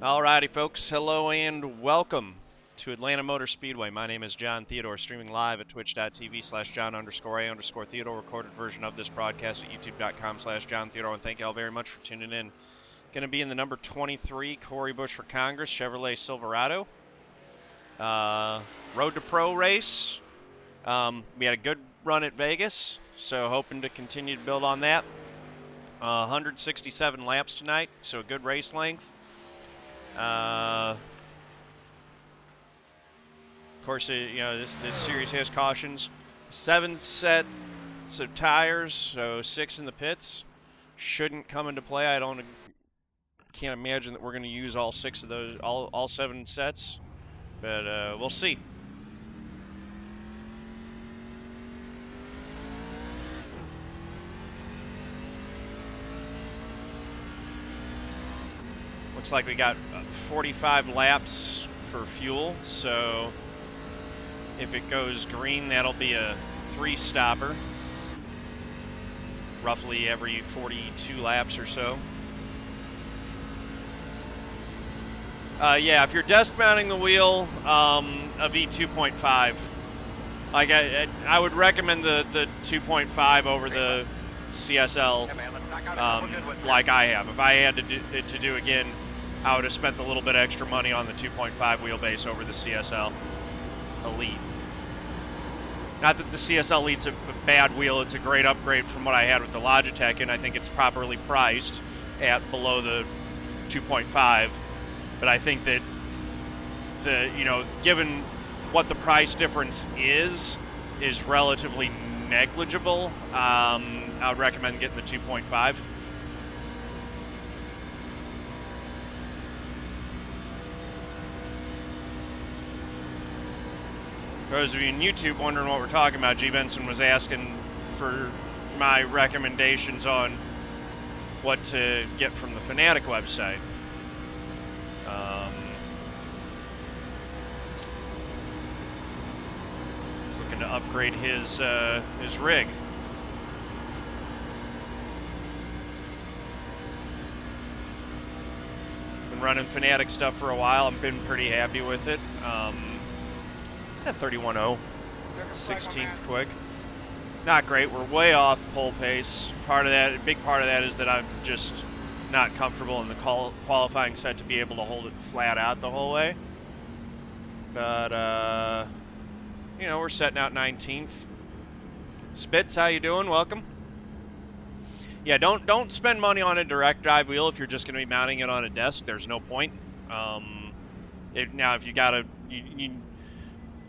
Alrighty, folks. Hello and welcome to Atlanta Motor Speedway. My name is John Theodore, streaming live at twitch.tv/John_A_Theodore. Recorded version of this broadcast at youtube.com/John Theodore. And thank you all very much for tuning in. Going to be in the number 23 Corey Busch for Congress Chevrolet Silverado. Road to Pro race. We had a good run at Vegas, so hoping to continue to build on that. 167 laps tonight, so a good race length. Of course, this series has cautions. 7 sets of tires, so 6 in the pits. Shouldn't come into play. Can't imagine that we're going to use all 6 of those, all 7 sets, but we'll see. Looks like we got 45 laps for fuel, so if it goes green, that'll be a 3-stopper, roughly every 42 laps or so. Yeah, if you're desk mounting the wheel, a V2.5. Like I would recommend the 2.5 over the CSL, like I have. If I had to do again, I would have spent a little bit extra money on the 2.5 wheelbase over the CSL Elite. Not that the CSL Elite's a bad wheel, it's a great upgrade from what I had with the Logitech, and I think it's properly priced at below the 2.5. But I think that given what the price difference is relatively negligible. I would recommend getting the 2.5. For those of you in YouTube wondering what we're talking about, G. Benson was asking for my recommendations on what to get from the Fanatic website. He's looking to upgrade his rig. Been running Fanatic stuff for a while. I've been pretty happy with it. At 31.0, 16th quick. Not great. We're way off pole pace. A big part of that is that I'm just not comfortable in the qualifying set to be able to hold it flat out the whole way. But we're setting out 19th. Spitz, how you doing? Welcome. Yeah, don't spend money on a direct drive wheel if you're just going to be mounting it on a desk. There's no point. Now, if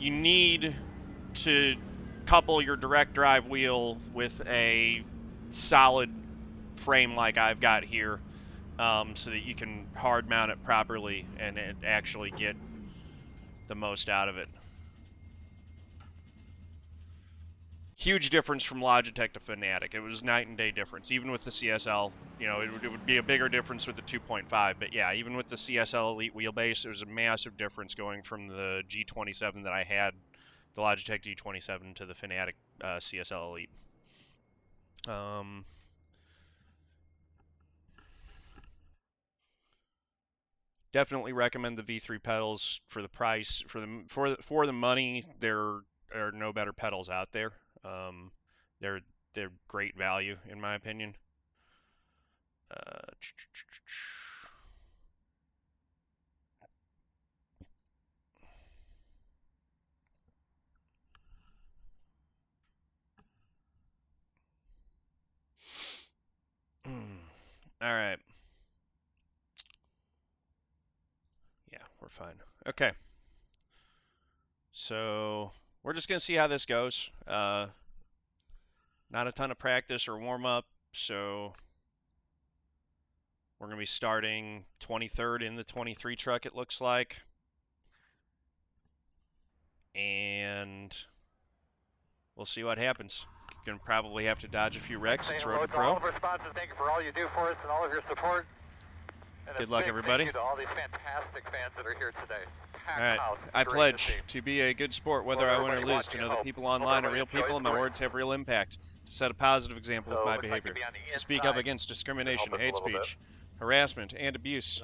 you need to couple your direct drive wheel with a solid frame like I've got here, so that you can hard mount it properly and actually get the most out of it. Huge difference from Logitech to Fanatic. It was night and day difference. Even with the CSL, it would be a bigger difference with the 2.5. But yeah, even with the CSL Elite wheelbase, there was a massive difference going from the G27 that I had, the Logitech G27, to the Fanatic CSL Elite. Definitely recommend the V3 pedals for the price. For the money, there are no better pedals out there. They're great value in my opinion. All right. Yeah, we're fine. Okay. So we're just gonna see how this goes. Not a ton of practice or warm-up, so we're going to be starting 23rd in the 23 truck, it looks like. And we'll see what happens. Going to probably have to dodge a few wrecks. It's Road to Pro. Thank you for all you do for us and all of your support. And good luck, everybody. Thank you to all these fantastic fans that are here today. All right, I pledge to be a good sport, whether I win or lose, to know that people online are real people and my words have real impact, to set a positive example of my behavior, to speak up against discrimination, hate speech, harassment, and abuse.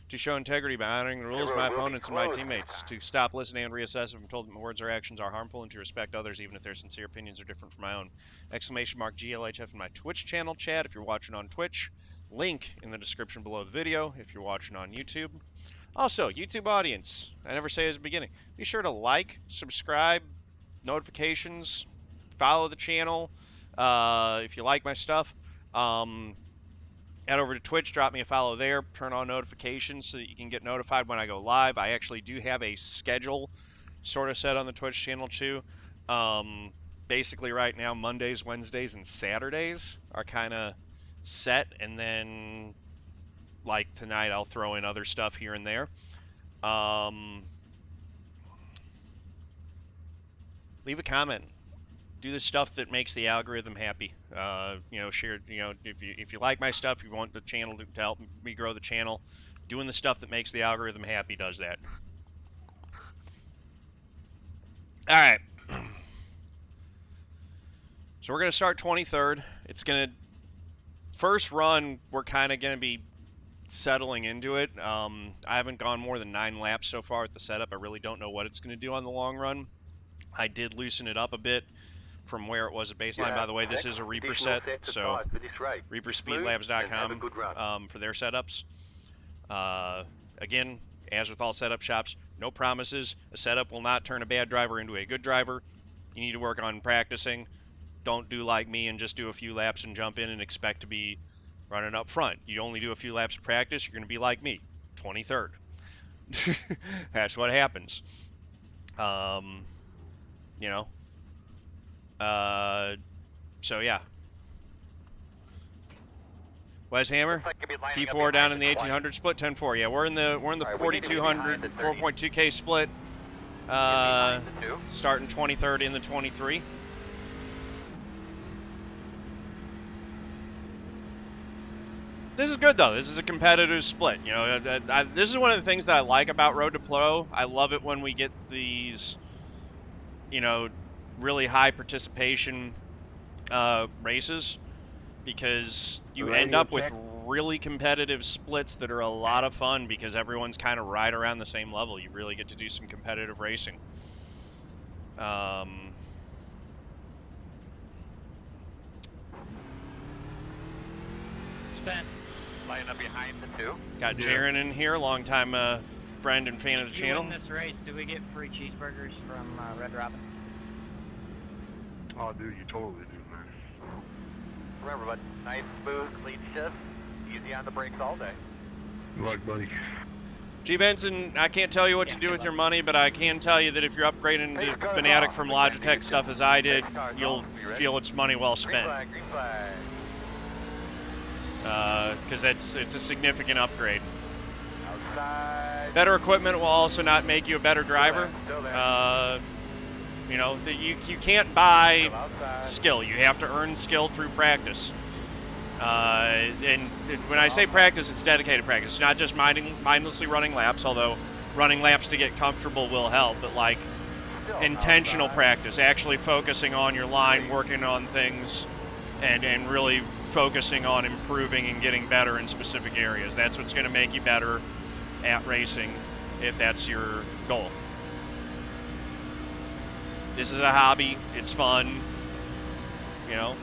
To show integrity by honoring the rules of my opponents and my teammates. To stop, listen, and reassess if I'm told that my words or actions are harmful, and to respect others even if their sincere opinions are different from my own. Exclamation mark GLHF in my Twitch channel chat if you're watching on Twitch. Link in the description below the video if you're watching on YouTube. Also, YouTube audience, I never say as a beginning, be sure to like, subscribe, notifications, follow the channel if you like my stuff. Head over to Twitch, drop me a follow there, turn on notifications so that you can get notified when I go live. I actually do have a schedule sort of set on the Twitch channel too. Basically right now, Mondays, Wednesdays, and Saturdays are kind of set, and then like tonight I'll throw in other stuff here and there. Leave a comment. Do the stuff that makes the algorithm happy. You know, share. You know, if you like my stuff, you want the channel to help me grow the channel. Doing the stuff that makes the algorithm happy does that. All right. So we're gonna start 23rd. It's gonna first run. We're kind of gonna be settling into it. I haven't gone more than 9 laps so far at the setup. I really don't know what it's gonna do on the long run. I did loosen it up a bit from where it was at baseline. By the way, this is a Reaper set, so ReaperSpeedLabs.com for their setups. Again, as with all setup shops, no promises. A setup will not turn a bad driver into a good driver. You need to work on practicing. Don't do like me and just do a few laps and jump in and expect to be running up front. You only do a few laps of practice, you're going to be like me, 23rd. That's what happens. You know. So yeah. Wes Hammer, P4 down in the 1800 split, 10-4. Yeah, we're in the 4200 4.2K split. Starting 23rd in the 23. This is good though. This is a competitive split. You know, this is one of the things that I like about Road to Pro. I love it when we get these, you know, really high participation races, because you end up with really competitive splits that are a lot of fun because everyone's kind of right around the same level. You really get to do some competitive racing. Line up behind the 2. Got Jaron in here, longtime friend and fan of the channel. In this race, do we get free cheeseburgers from Red Robin? Oh, dude, you totally do, man. Remember, but nice, smooth, clean shift. Easy on the brakes all day. Good luck, buddy. G. Benson, I can't tell you what to do with your money, but I can tell you that if you're upgrading to Fanatic from Logitech stuff as I did, you'll feel it's money well spent. Green flag. Because it's a significant upgrade. Outside. Better equipment will also not make you a better driver. You know, you can't buy skill. You have to earn skill through practice. And when I say practice, it's dedicated practice. It's not just mindlessly running laps, although running laps to get comfortable will help, but like intentional practice, actually focusing on your line, working on things, and really focusing on improving and getting better in specific areas. That's what's going to make you better at racing if that's your goal. This is a hobby. It's fun. You know,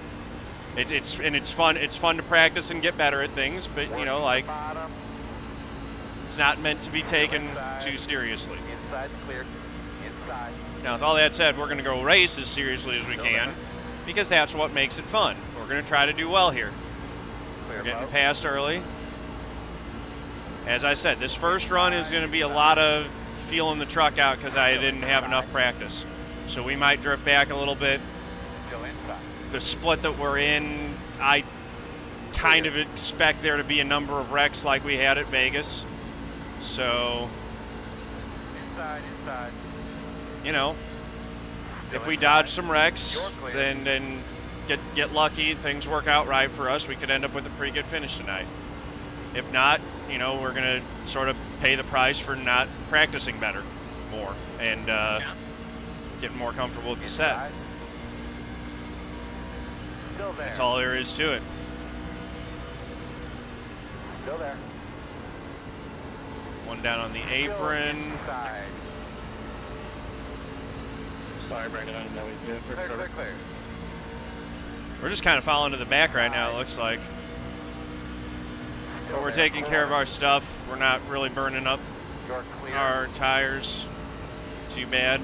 it's fun. It's fun to practice and get better at things, but you know, like, it's not meant to be taken too seriously. Inside clear. Inside. Now, with all that said, we're going to go race as seriously as we can, because that's what makes it fun. We're going to try to do well here. We're getting past early. As I said, this first run is going to be a lot of feeling the truck out because I didn't have enough practice. So we might drift back a little bit. The split that we're in, I kind of expect there to be a number of wrecks like we had at Vegas. So, you know, if we dodge some wrecks, then get lucky, things work out right for us, we could end up with a pretty good finish tonight. If not, you know, we're going to sort of pay the price for not practicing more, and getting more comfortable with the set. That's all there is to it. Still there. One down on the apron. Side. Sorry, Brandon, I didn't know he did. Clear, clear, clear. We're just kind of falling to the back right now, it looks like. But we're taking care of our stuff. We're not really burning up You're clear. our tires too bad.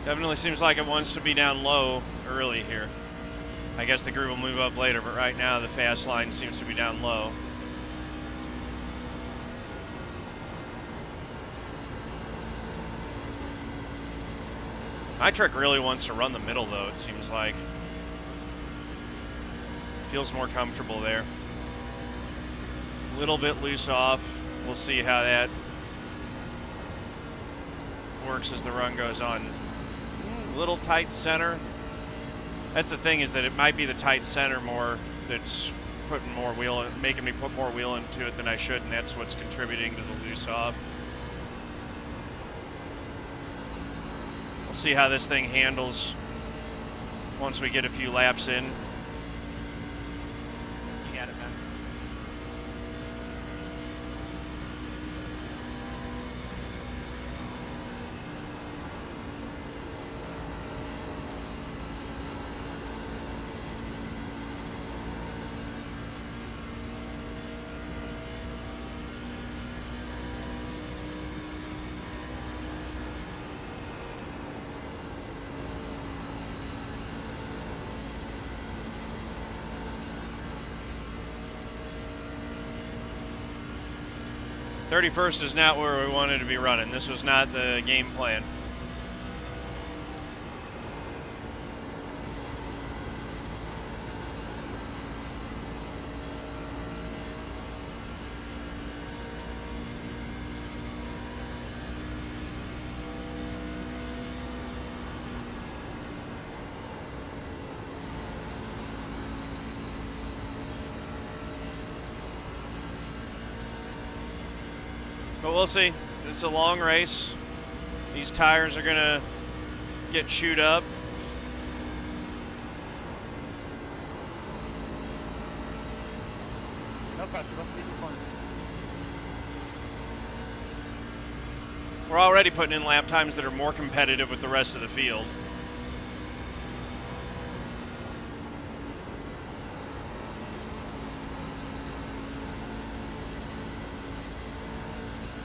Definitely seems like it wants to be down low early here. I guess the group will move up later, but right now the fast line seems to be down low. My truck really wants to run the middle though, it seems like. Feels more comfortable there. A little bit loose off. We'll see how that works as the run goes on. Little tight center. That's the thing, is that it might be the tight center more that's putting more wheel, making me put more wheel into it than I should, and that's what's contributing to the loose off. We'll see how this thing handles once we get a few laps in. You got it, man. 31st is not where we wanted to be running. This was not the game plan. But we'll see. It's a long race. These tires are going to get chewed up. We're already putting in lap times that are more competitive with the rest of the field.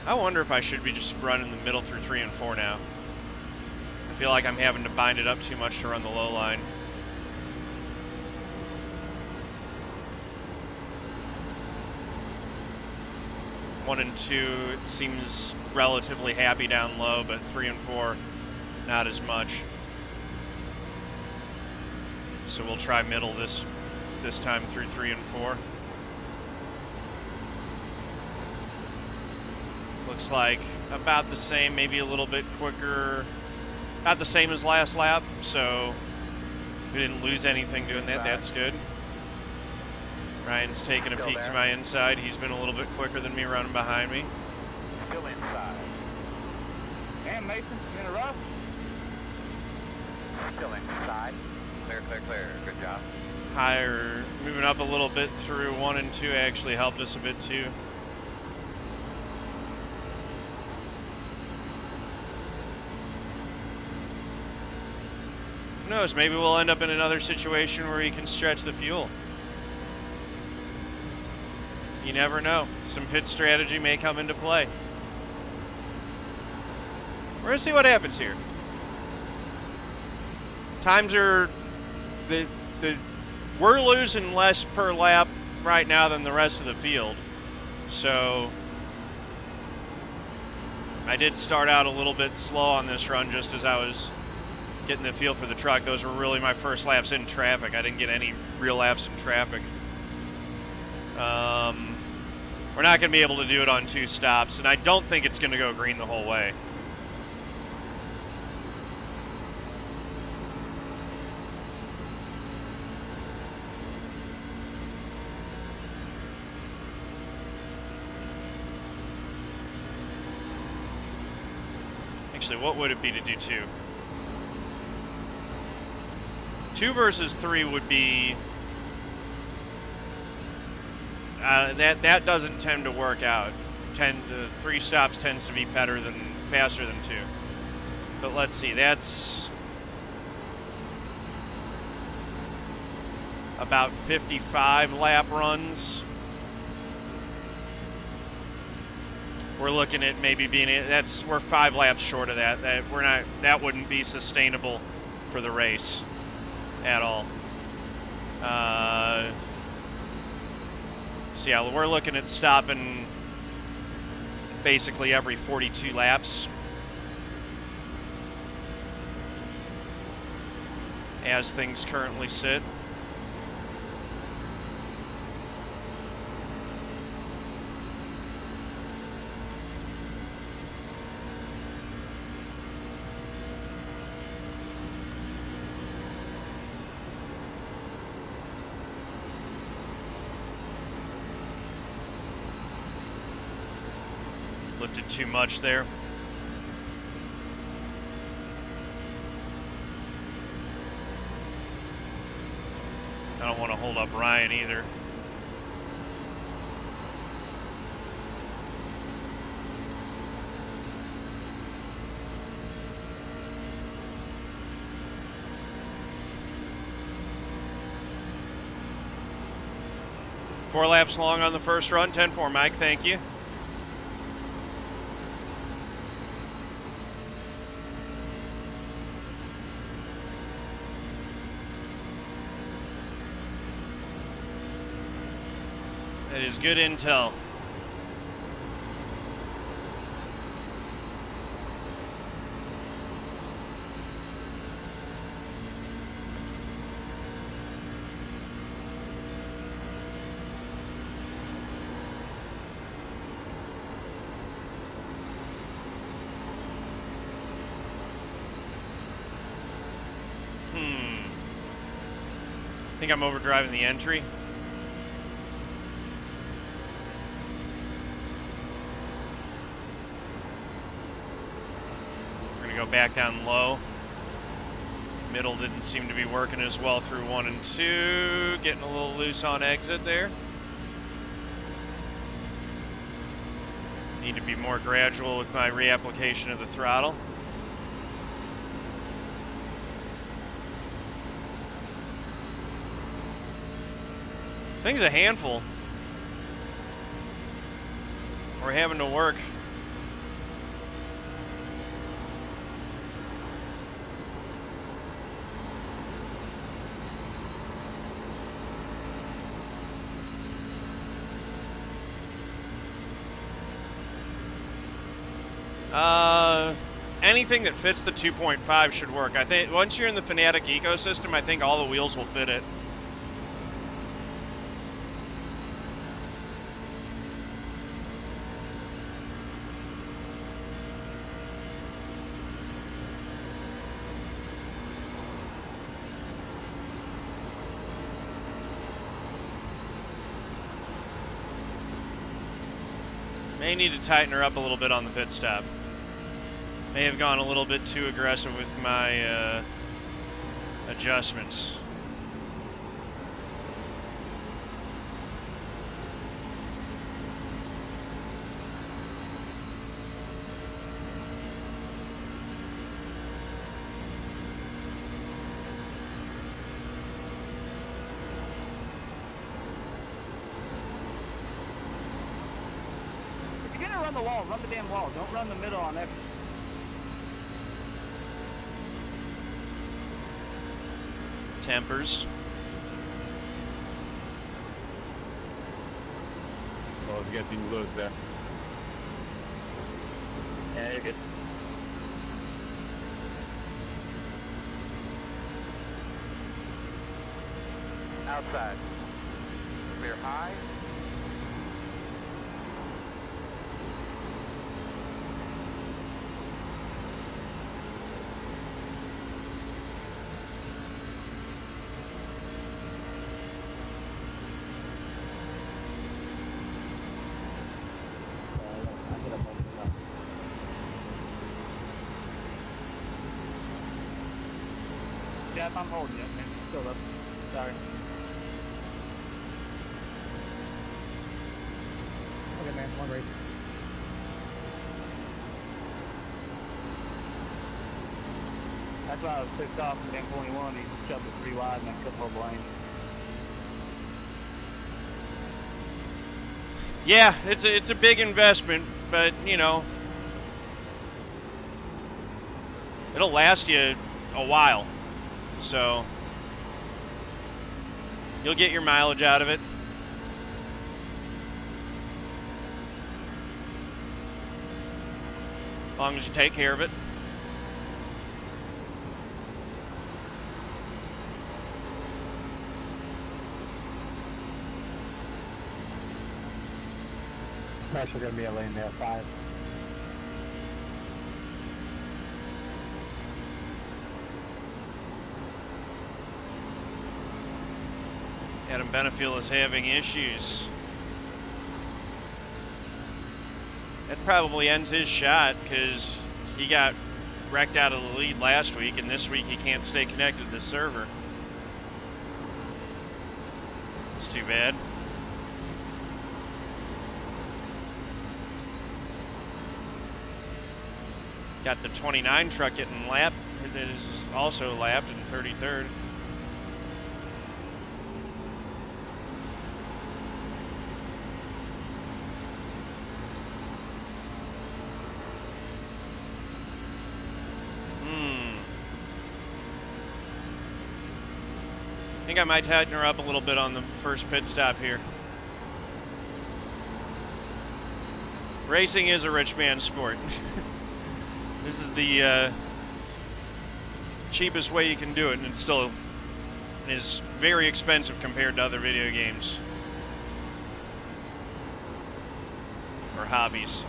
I wonder if I should be just running the middle through 3 and 4 now. I feel like I'm having to bind it up too much to run the low line. One and 2, it seems relatively happy down low, but 3 and 4, not as much. So we'll try middle this time through 3 and 4. Looks like about the same, maybe a little bit quicker. About the same as last lap, so we didn't lose anything doing that. That's good. Ryan's taking a peek to my inside. He's been a little bit quicker than me running behind me. Still inside. And Mason, in a rough. Still inside. Clear, clear, clear. Good job. Higher, moving up a little bit through 1 and 2 actually helped us a bit too. Who knows, maybe we'll end up in another situation where he can stretch the fuel. You never know. Some pit strategy may come into play. We're gonna see what happens here. Times are, we're losing less per lap right now than the rest of the field. So I did start out a little bit slow on this run just as I was getting the feel for the truck. Those were really my first laps in traffic. I didn't get any real laps in traffic. We're not going to be able to do it on 2 stops, and I don't think it's going to go green the whole way. Actually, what would it be to do 2? 2 versus 3 would be... that doesn't tend to work out. 3 stops tends to be faster than 2. But let's see, that's about 55 lap runs. We're looking at maybe being we're 5 laps short of that. That wouldn't be sustainable for the race at all. So yeah, we're looking at stopping basically every 42 laps as things currently sit. Lifted too much there. I don't want to hold up Ryan either. Four laps long on the first run. 10-4, Mike. Thank you. That is good intel. I think I'm overdriving the entry. Go back down low. Middle didn't seem to be working as well through 1 and 2. Getting a little loose on exit there. Need to be more gradual with my reapplication of the throttle. Thing's a handful. We're having to work. Anything that fits the 2.5 should work. I think once you're in the Fanatic ecosystem, I think all the wheels will fit it. May need to tighten her up a little bit on the pit stop. May have gone a little bit too aggressive with my adjustments. If you're gonna run the wall, run the damn wall. Don't run the middle on that. Tempers. Oh, it's getting loose there. Yeah, you're good. Outside. Clear high. Jeff. I'm holding you, man. Still up. Sorry. Okay, man. One race. That's why I was pissed off with M21. He shoved it 3 wide in that couple of lanes. Yeah, it's a big investment, but you know, it'll last you a while, so you'll get your mileage out of it. As long as you take care of it. Actually going to be a lane there, 5. Adam Benefield is having issues. That probably ends his shot because he got wrecked out of the lead last week, and this week he can't stay connected to the server. It's too bad. Got the 29 truck getting lapped. It is also lapped in 33rd. I think I might tighten her up a little bit on the first pit stop here. Racing is a rich man's sport. This is the cheapest way you can do it, and it still is very expensive compared to other video games or hobbies.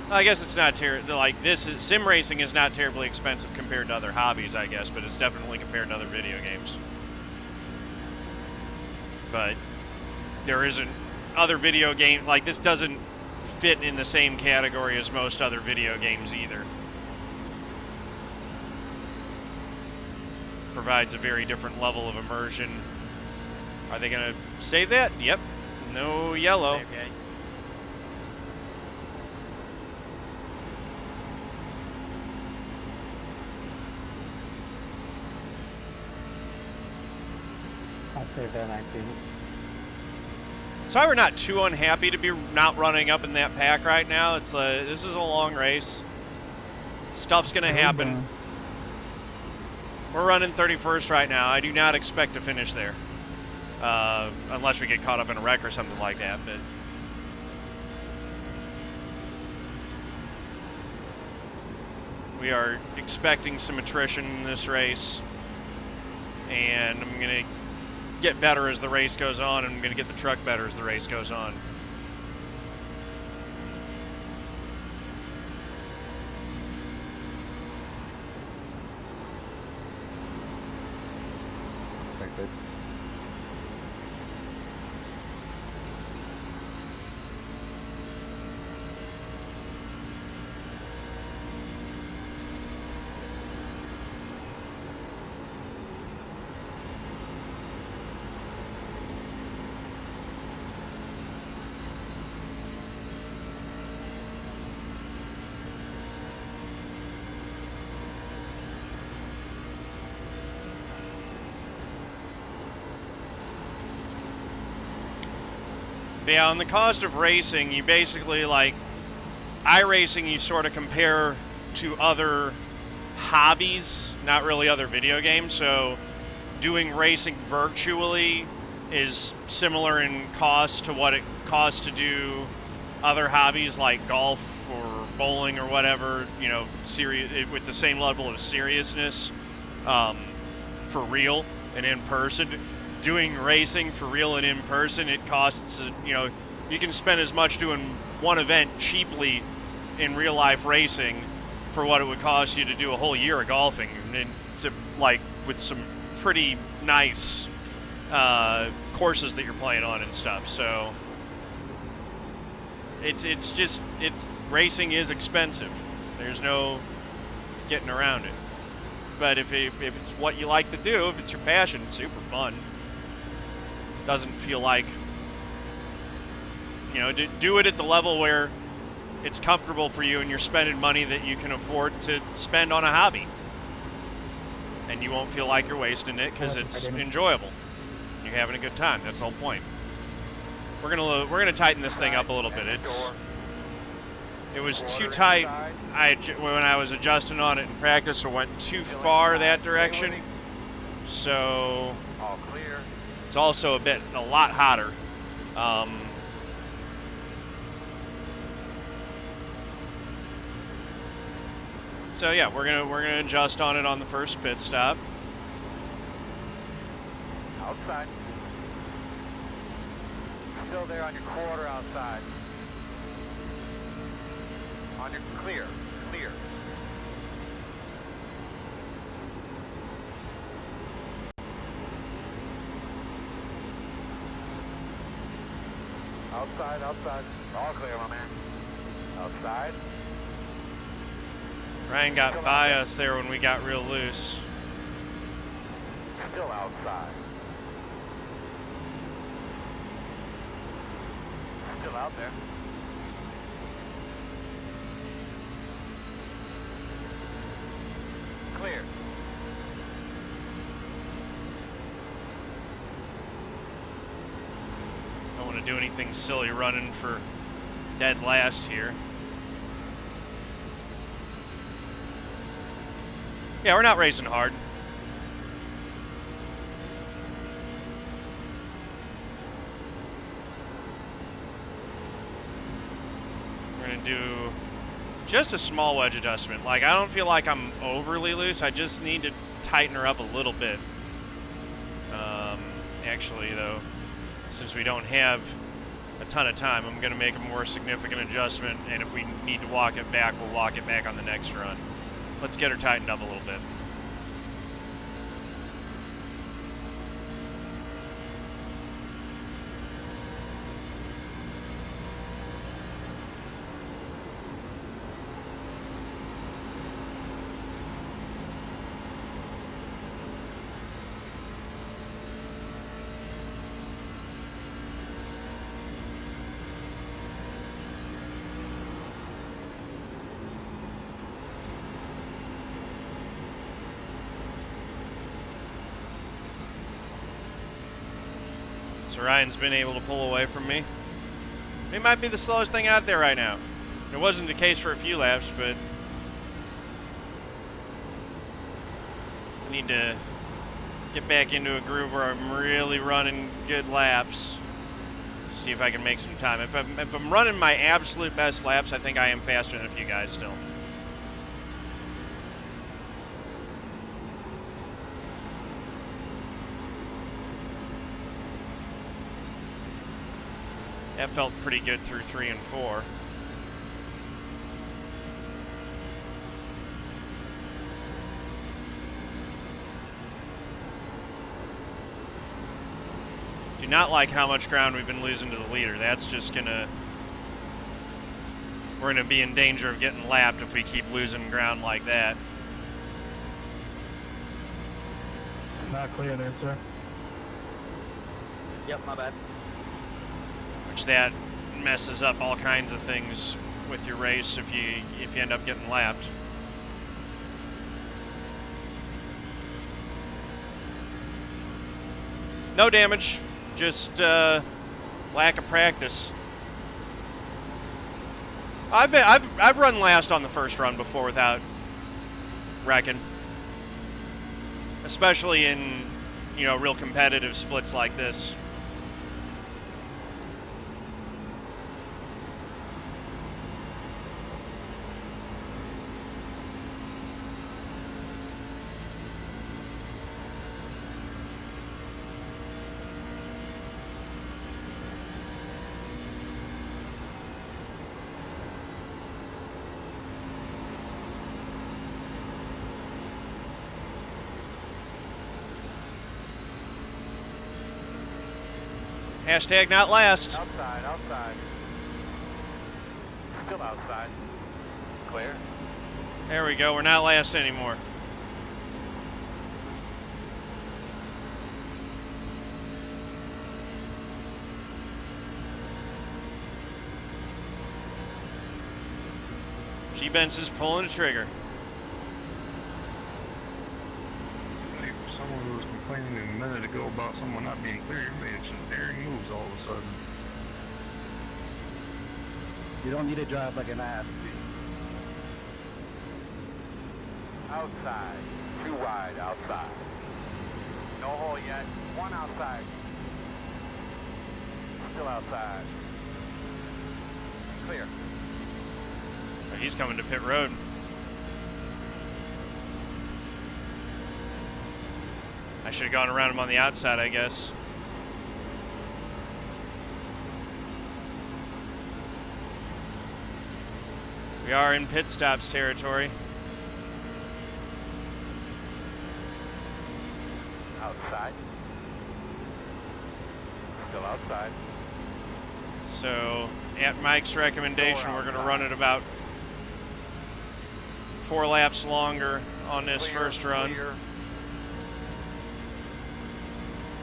I guess it's not like this. Sim racing is not terribly expensive compared to other hobbies, I guess, but it's definitely compared to other video games. But there isn't other video game like this doesn't fit in the same category as most other video games either. Provides a very different level of immersion. Are they gonna save that? Yep. No yellow. Okay. I'll save that 19. So we're not too unhappy to be not running up in that pack right now. It's this is a long race. Stuff's gonna happen. We're running 31st right now. I do not expect to finish there, unless we get caught up in a wreck or something like that. But we are expecting some attrition in this race, and I'm gonna get better as the race goes on, and I'm going to get the truck better as the race goes on. Expected. Yeah, on the cost of racing, you basically, like, iRacing you sort of compare to other hobbies, not really other video games. So doing racing virtually is similar in cost to what it costs to do other hobbies like golf or bowling or whatever, you know, with the same level of seriousness for real and in person. Doing racing for real and in person, it costs, you know, you can spend as much doing one event cheaply in real life racing for what it would cost you to do a whole year of golfing, and it's like with some pretty nice courses that you're playing on and stuff. So it's racing is expensive. There's no getting around it. but if it's what you like to do, if it's your passion, it's super fun. Doesn't feel like, you know, do it at the level where it's comfortable for you and you're spending money that you can afford to spend on a hobby. And you won't feel like you're wasting it because it's enjoyable. You're having a good time. That's the whole point. We're gonna tighten this thing up a little bit. It was too tight. When I was adjusting on it in practice, it went too far that direction. So All clear. it's also a lot hotter. So yeah, we're gonna adjust on it on the first pit stop. Outside. Still there on your quarter outside. On your clear. Clear. Outside, outside. All clear, my man. Outside. Ryan got by us there when we got real loose. Still outside. Still out there. Clear. Don't want to do anything silly running for dead last here. Yeah, we're not racing hard. We're going to do just a small wedge adjustment. Like, I don't feel like I'm overly loose. I just need to tighten her up a little bit. Actually, though, since we don't have a ton of time, I'm going to make a more significant adjustment, and if we need to walk it back, we'll walk it back on the next run. Let's get her tightened up a little bit. So Ryan's been able to pull away from me. He might be the slowest thing out there right now. It wasn't the case for a few laps, but I need to get back into a groove where I'm really running good laps. See if I can make some time. If I'm running my absolute best laps, I think I am faster than a few guys still. That felt pretty good through 3 and 4. Do not like how much ground we've been losing to the leader. That's just gonna... We're gonna be in danger of getting lapped if we keep losing ground like that. Not clear there, sir. Yep, my bad. Which that messes up all kinds of things with your race if you end up getting lapped. No damage, just lack of practice. I've run last on the first run before without wrecking, especially in, you know, real competitive splits like this. Hashtag not last. Outside, outside. Still outside. Clear. There we go. We're not last anymore. G-Benz is pulling the trigger. Hey, someone who was complaining a minute ago about someone not being clear, you made some daring moves all of a sudden. You don't need to drive like an ass. Outside. Too wide outside. No hole yet. One outside. Still outside. Clear. Oh, he's coming to pit road. I should have gone around him on the outside, I guess. We are in pit stops territory. Outside. Still outside. So, at Mike's recommendation, we're going to run it about 4 laps longer on this first run. Clear.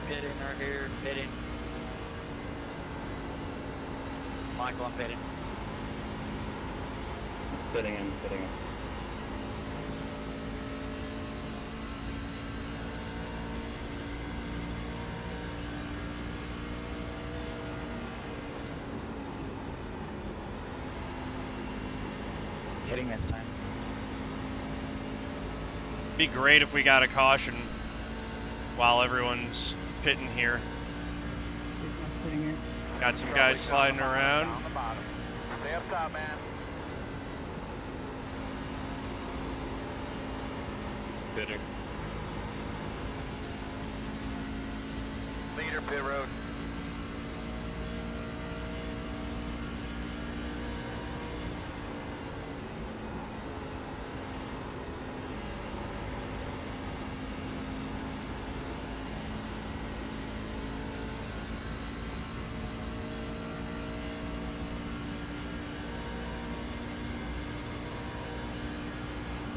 Pitting right here, pitting. Michael, I'm pitting. Fitting in, fitting in. Hitting this time. Be great if we got a caution while everyone's pitting here. Fitting in. Got some guys sliding around. Down the bottom. Stay up top, man. Pitting. Leader pit road.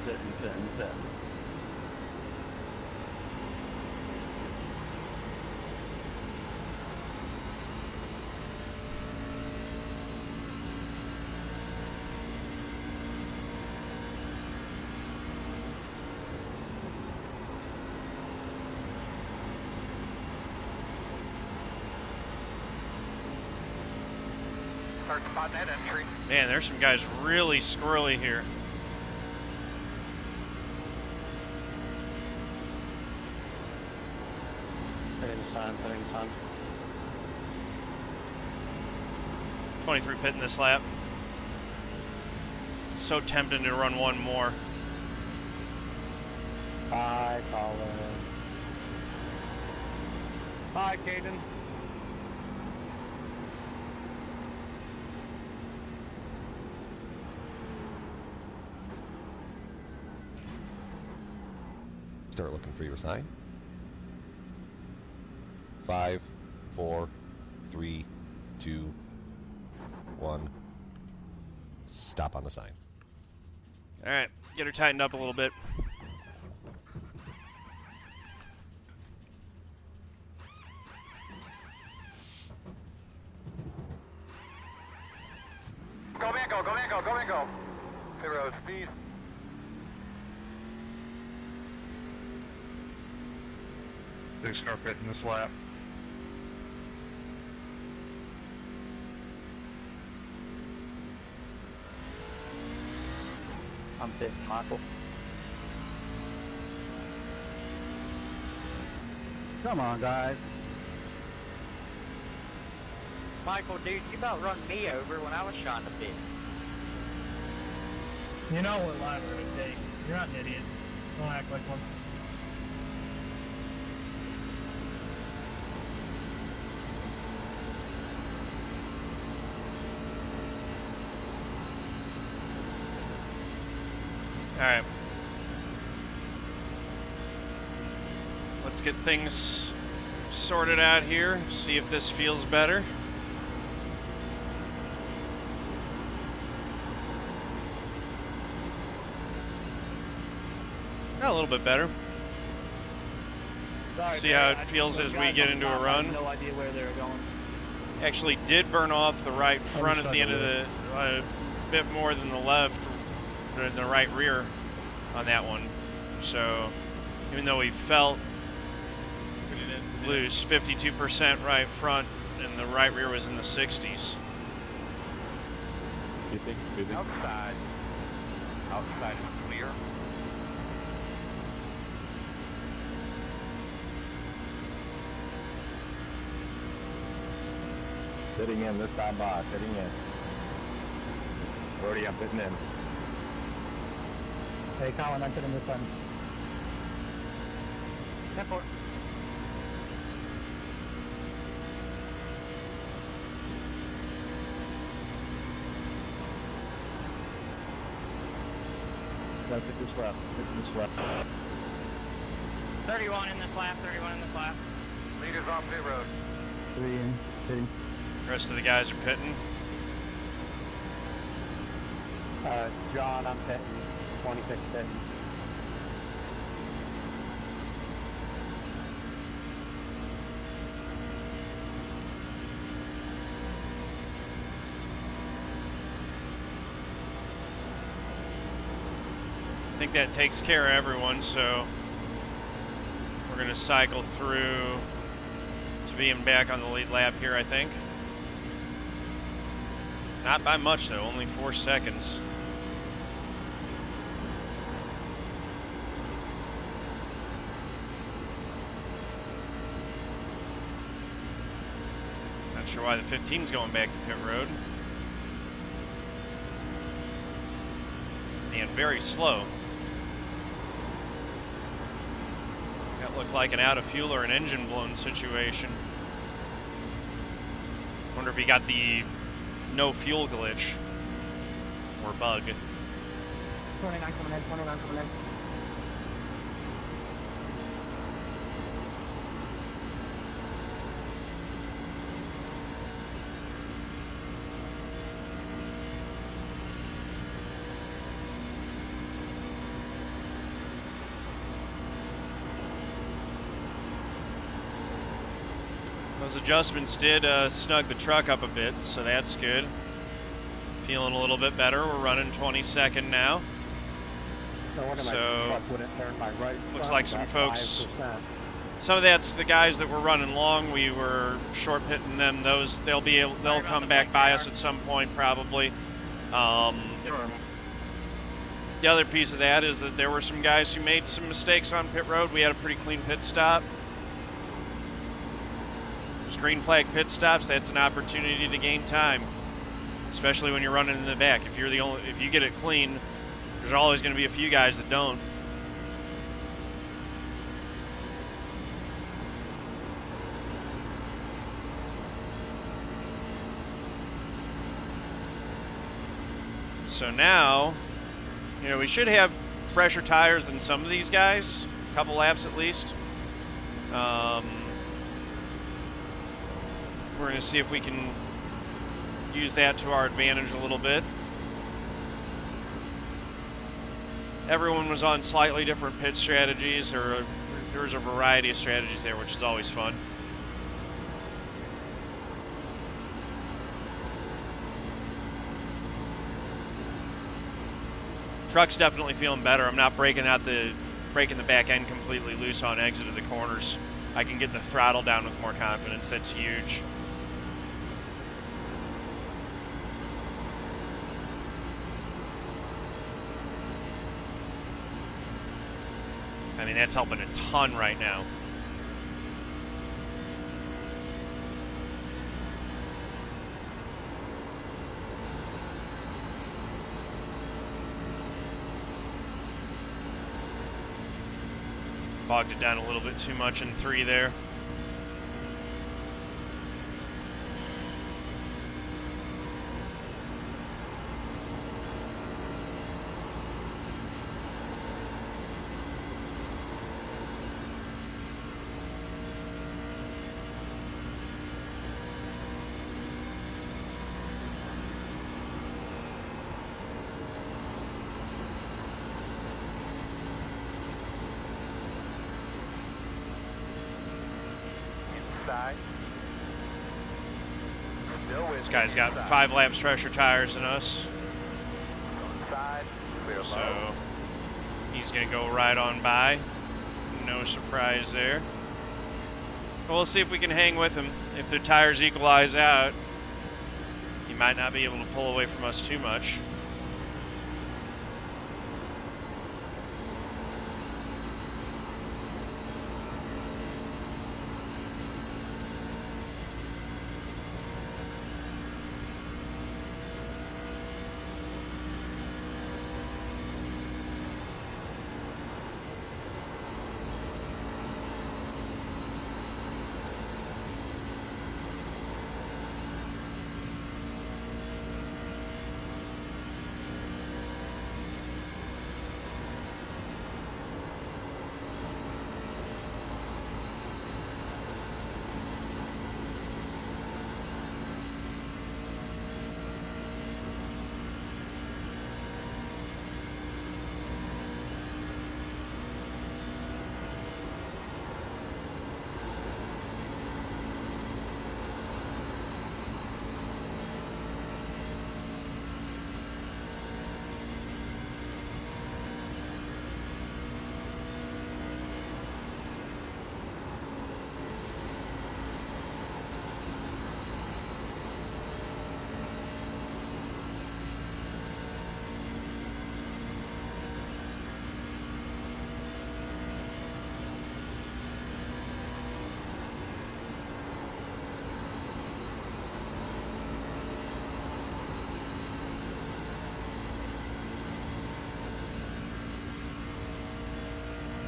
Fitting. Start spotting that entry. Man, there's some guys really squirrely here. Fitting time. 23 pitting this lap. So tempting to run one more. Hi, Collin. Hi, Caden. Start looking for your sign. 5, 4, 3, 2, 1. Stop on the sign. All right, get her tightened up a little bit. Go, man, go, go, man, go, go, man, go. Pit road speed. They start pitting this lap. I'm fitting, Michael. Come on, guys. Michael, dude, you about run me over when I was trying to pit. You know what line we're going to take. You're not an idiot. Don't act like one. All right. Let's get things sorted out here. See if this feels better. A little bit better. Sorry, See Barrett, how it I feels just as we guys get on into top, a I run. had no idea where they were going. Actually did burn off the right front at the end of the, a bit more than the left. in the right rear on that one. So even though we felt loose, 52% right front, and the right rear was in the 60s. Outside. Outside is clear. Fitting in this time by, fitting in. Brody, I'm fitting in. Hey, Collin, I'm fitting this time. 10-4. Gotta fit this left, fit this left. 31 in this lap, 31 in this lap. Leaders on pit road. 3 in, fitting. The rest of the guys are pitting. John, I'm pitting. 26 pitting. I think that takes care of everyone, so we're going to cycle through to being back on the lead lap here, I think. Not by much, though, only 4 seconds. Not sure why the 15's going back to pit road. And very slow. That looked like an out of fuel or an engine blown situation. Wonder if he got the no fuel glitch or bug. 29 coming in, 29 coming in. Those adjustments did snug the truck up a bit, so that's good. Feeling a little bit better. We're running 22nd now. So looks like some folks. 5%. Some of that's the guys that were running long. We were short pitting them. Those they'll come back by us at some point probably. The other piece of that is that there were some guys who made some mistakes on pit road. We had a pretty clean pit stop. Green flag pit stops, that's an opportunity to gain time, especially when you're running in the back. If you get it clean, there's always going to be a few guys that don't. So now, we should have fresher tires than some of these guys, a couple laps at least. We're going to see if we can use that to our advantage a little bit. Everyone was on slightly different pit strategies, or there was a variety of strategies there, which is always fun. Truck's definitely feeling better. I'm not breaking the back end completely loose on exit of the corners. I can get the throttle down with more confidence. That's huge. I mean, that's helping a ton right now. Bogged it down a little bit too much in 3 there. This guy's got 5 laps fresher tires than us. Side, clear So he's going to go right on by. No surprise there. But we'll see if we can hang with him. If the tires equalize out, he might not be able to pull away from us too much.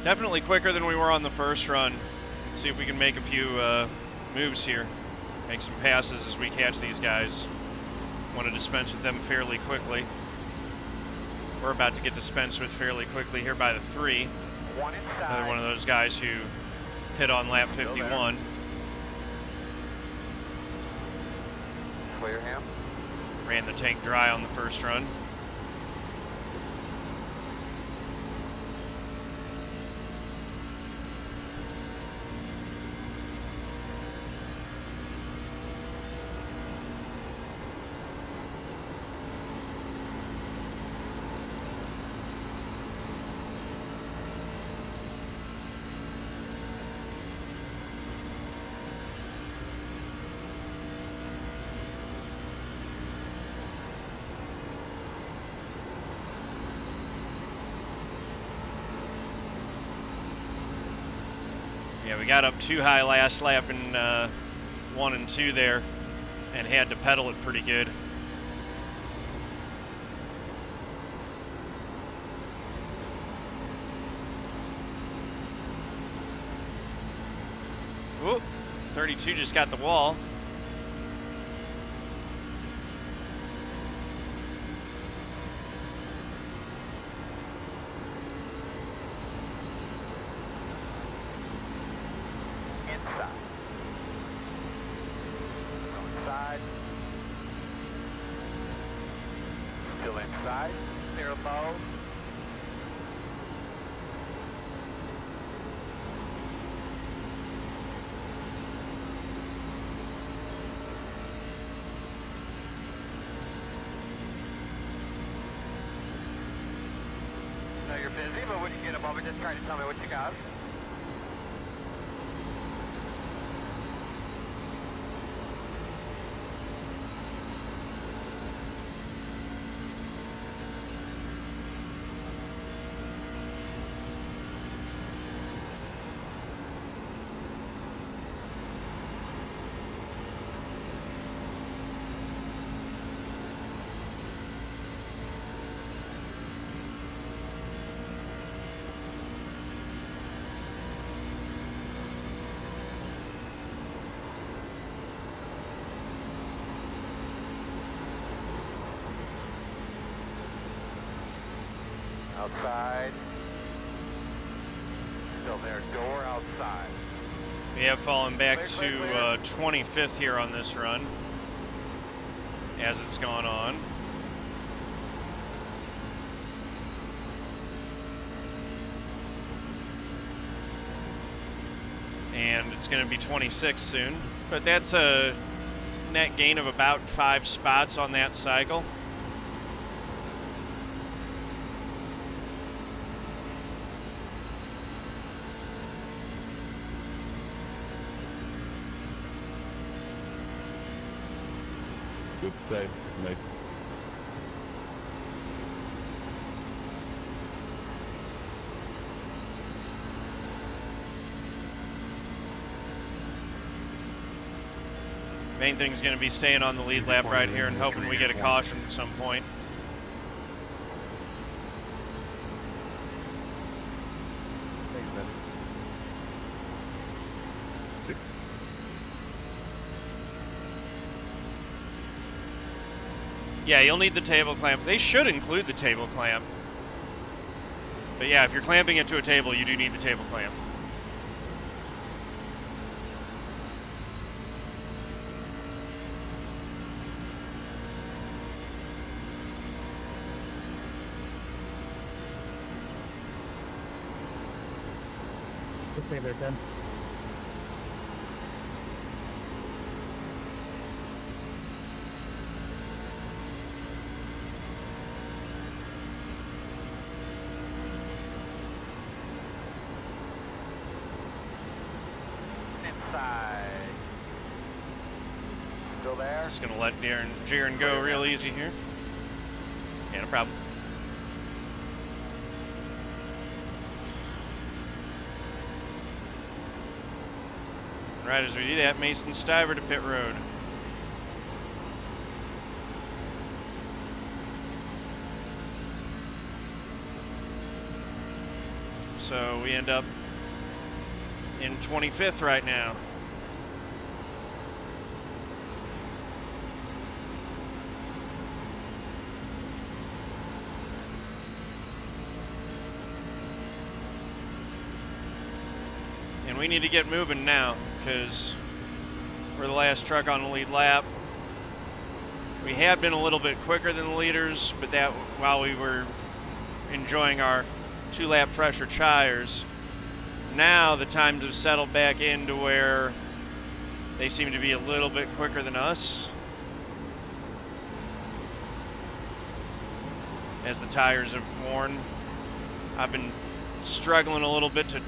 Definitely quicker than we were on the first run. Let's see if we can make a few moves here. Make some passes as we catch these guys. Want to dispense with them fairly quickly. We're about to get dispensed with fairly quickly here by the 3. Another one of those guys who hit on lap 51. Clear him. Ran the tank dry on the first run. Yeah, we got up too high last lap in 1 and 2 there and had to pedal it pretty good. Whoop, 32 just got the wall. Still inside. Clear low. Know you're busy, but when you get a moment, just try to tell me what you got. Outside. Still there, door outside. We have fallen back to 25th here on this run as it's gone on. And it's going to be 26 soon, but that's a net gain of about 5 spots on that cycle. Safe, mate. Main thing's going to be staying on the lead lap right here and hoping we get a caution at some point. Thanks, buddy. Yeah, you'll need the table clamp. They should include the table clamp. But yeah, if you're clamping it to a table, you do need the table clamp. Stay there, Ben. Inside. Still there? Just going to let Jaron go real easy here. Yeah, no problem. Right as we do that, Mason Stiver to pit road. So we end up in 25th right now. And we need to get moving now, because we're the last truck on the lead lap. We have been a little bit quicker than the leaders, but that while we were enjoying our 2-lap fresher tires. Now the times have settled back into where they seem to be a little bit quicker than us, as the tires have worn. I've been struggling a little bit to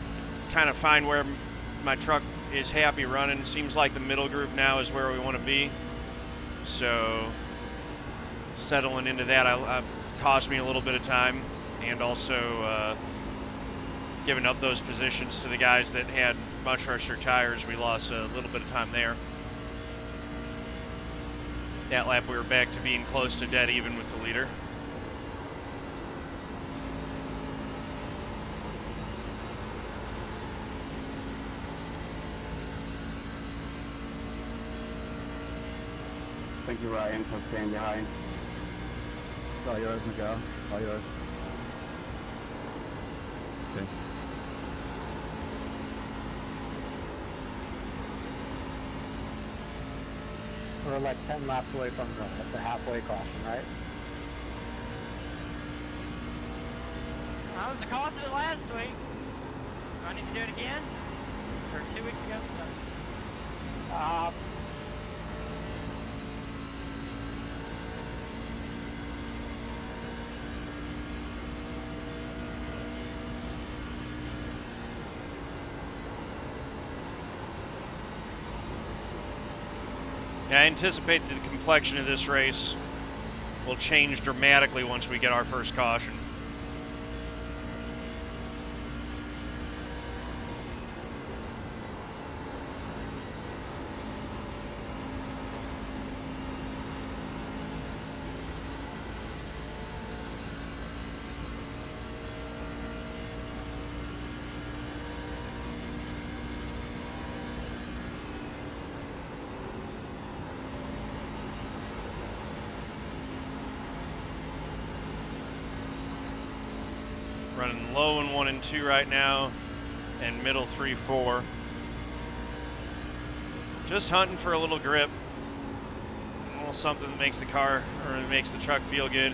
kind of find where my truck is happy running. Seems like the middle group now is where we want to be. So settling into that cost me a little bit of time, and also giving up those positions to the guys that had much harsher tires. We lost a little bit of time there. That lap we were back to being close to dead even with the leader. Thank you, Ryan, for staying behind. It's all yours, Miguel. All yours. Okay. We're like 10 laps away from the halfway caution, right? I was the caution last week. Do I need to do it again? Or 2 weeks ago? Yeah, I anticipate that the complexion of this race will change dramatically once we get our first caution. Running low in 1 and 2 right now, and middle 3, 4. Just hunting for a little grip, a little something that makes the car, or makes the truck feel good.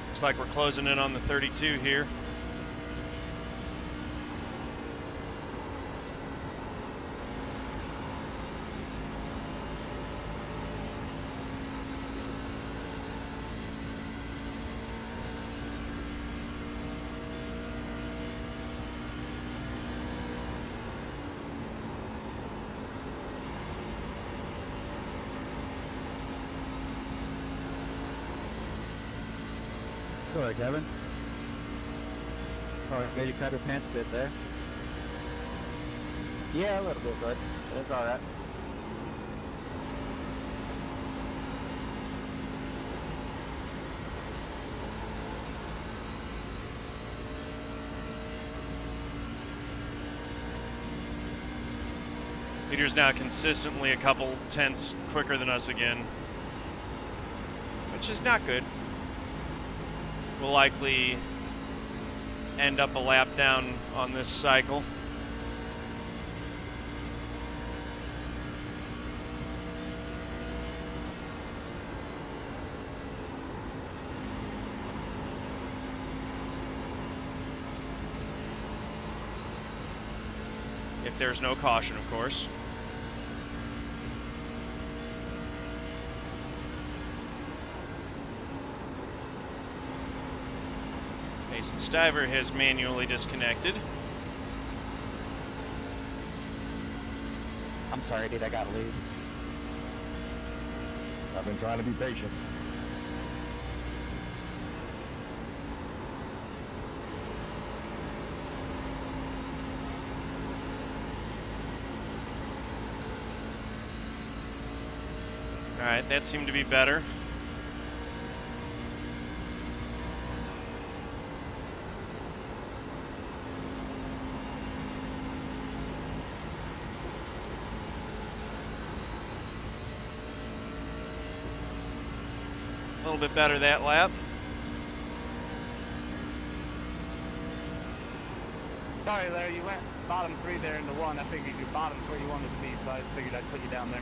Looks like we're closing in on the 32 here. there, Kevin. Oh, maybe you cut your pants a bit there. Yeah, a little bit, but it's alright. Leader's now consistently a couple tenths quicker than us again, which is not good. We'll likely end up a lap down on this cycle. If there's no caution, of course. Mason Stiver has manually disconnected. I'm sorry, dude, I gotta leave. I've been trying to be patient. All right, that seemed to be better. A little bit better that lap. Sorry, Larry, you went bottom 3 there into 1. I figured your bottom's where you wanted to be, so I figured I'd put you down there.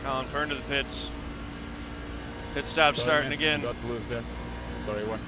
Collin Fern to the pits. Pit stop starting again. Got loose there. Sorry, one.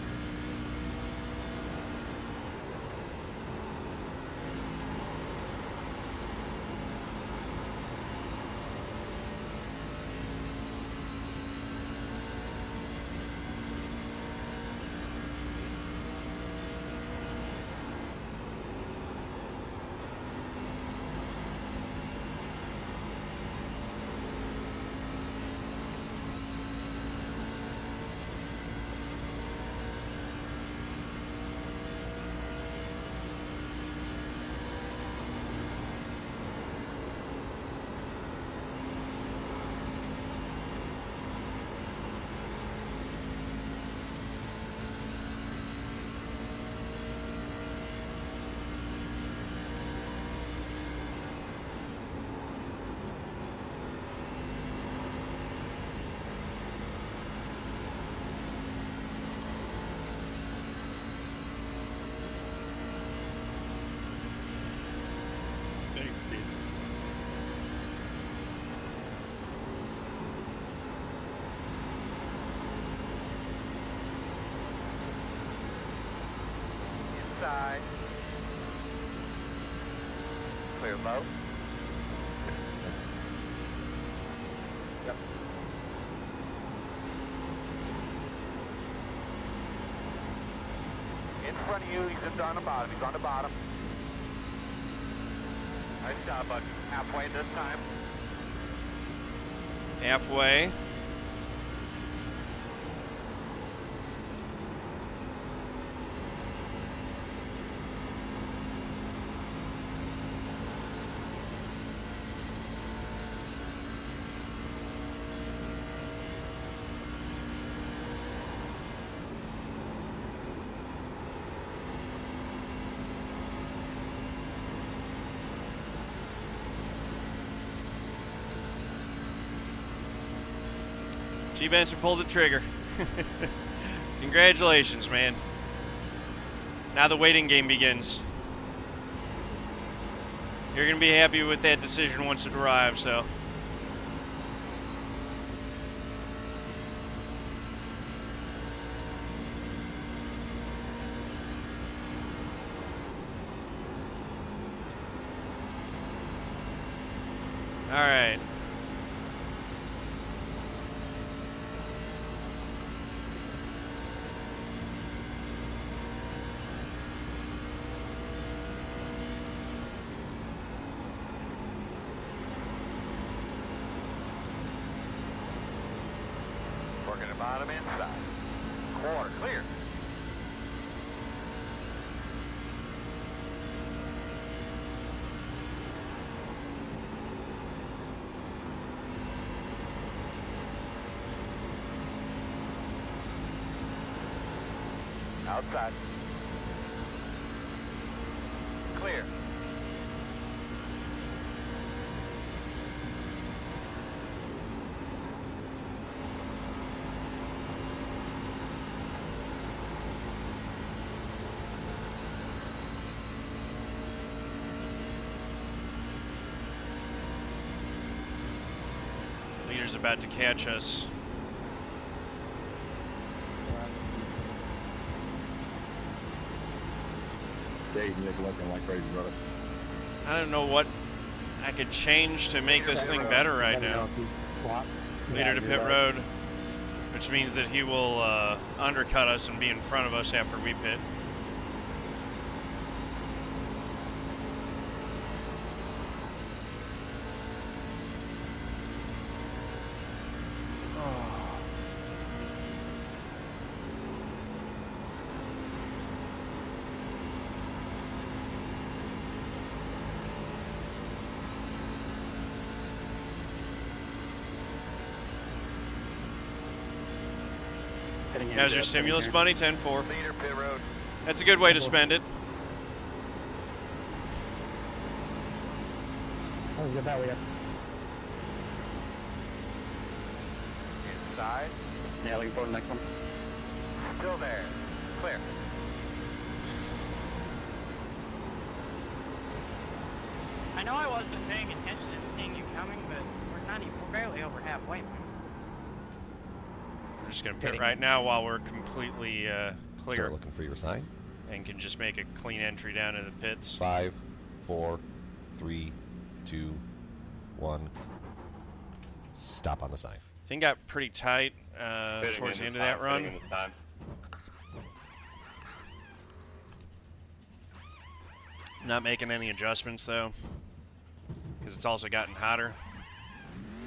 Inside. Clear low. Yep. In front of you, he's just on the bottom. He's on the bottom. Nice job, bud. Halfway this time. Halfway. G. Benson pulled the trigger. Congratulations, man. Now the waiting game begins. You're going to be happy with that decision once it arrives, so. All right. Working the bottom inside. Corner clear. Outside. Clear. Leader's about to catch us. Dave, Nick looking like crazy, brother. I don't know what I could change to make this thing better right now. Leader to pit road, which means that he will undercut us and be in front of us after we pit. How's your stimulus money? 10-4. Leader pit road. That's a good way to spend it. Oh, get that way up. Inside. Yeah, looking for the next one. Still there. Clear. I know I wasn't paying attention to seeing you coming, but we're barely over halfway. We're just going to pit right now while we're completely clear. Start looking for your sign. And can just make a clean entry down in the pits. 5, 4, 3, 2, 1. Stop on the sign. Thing got pretty tight towards the end of that run. Not making any adjustments though, because it's also gotten hotter.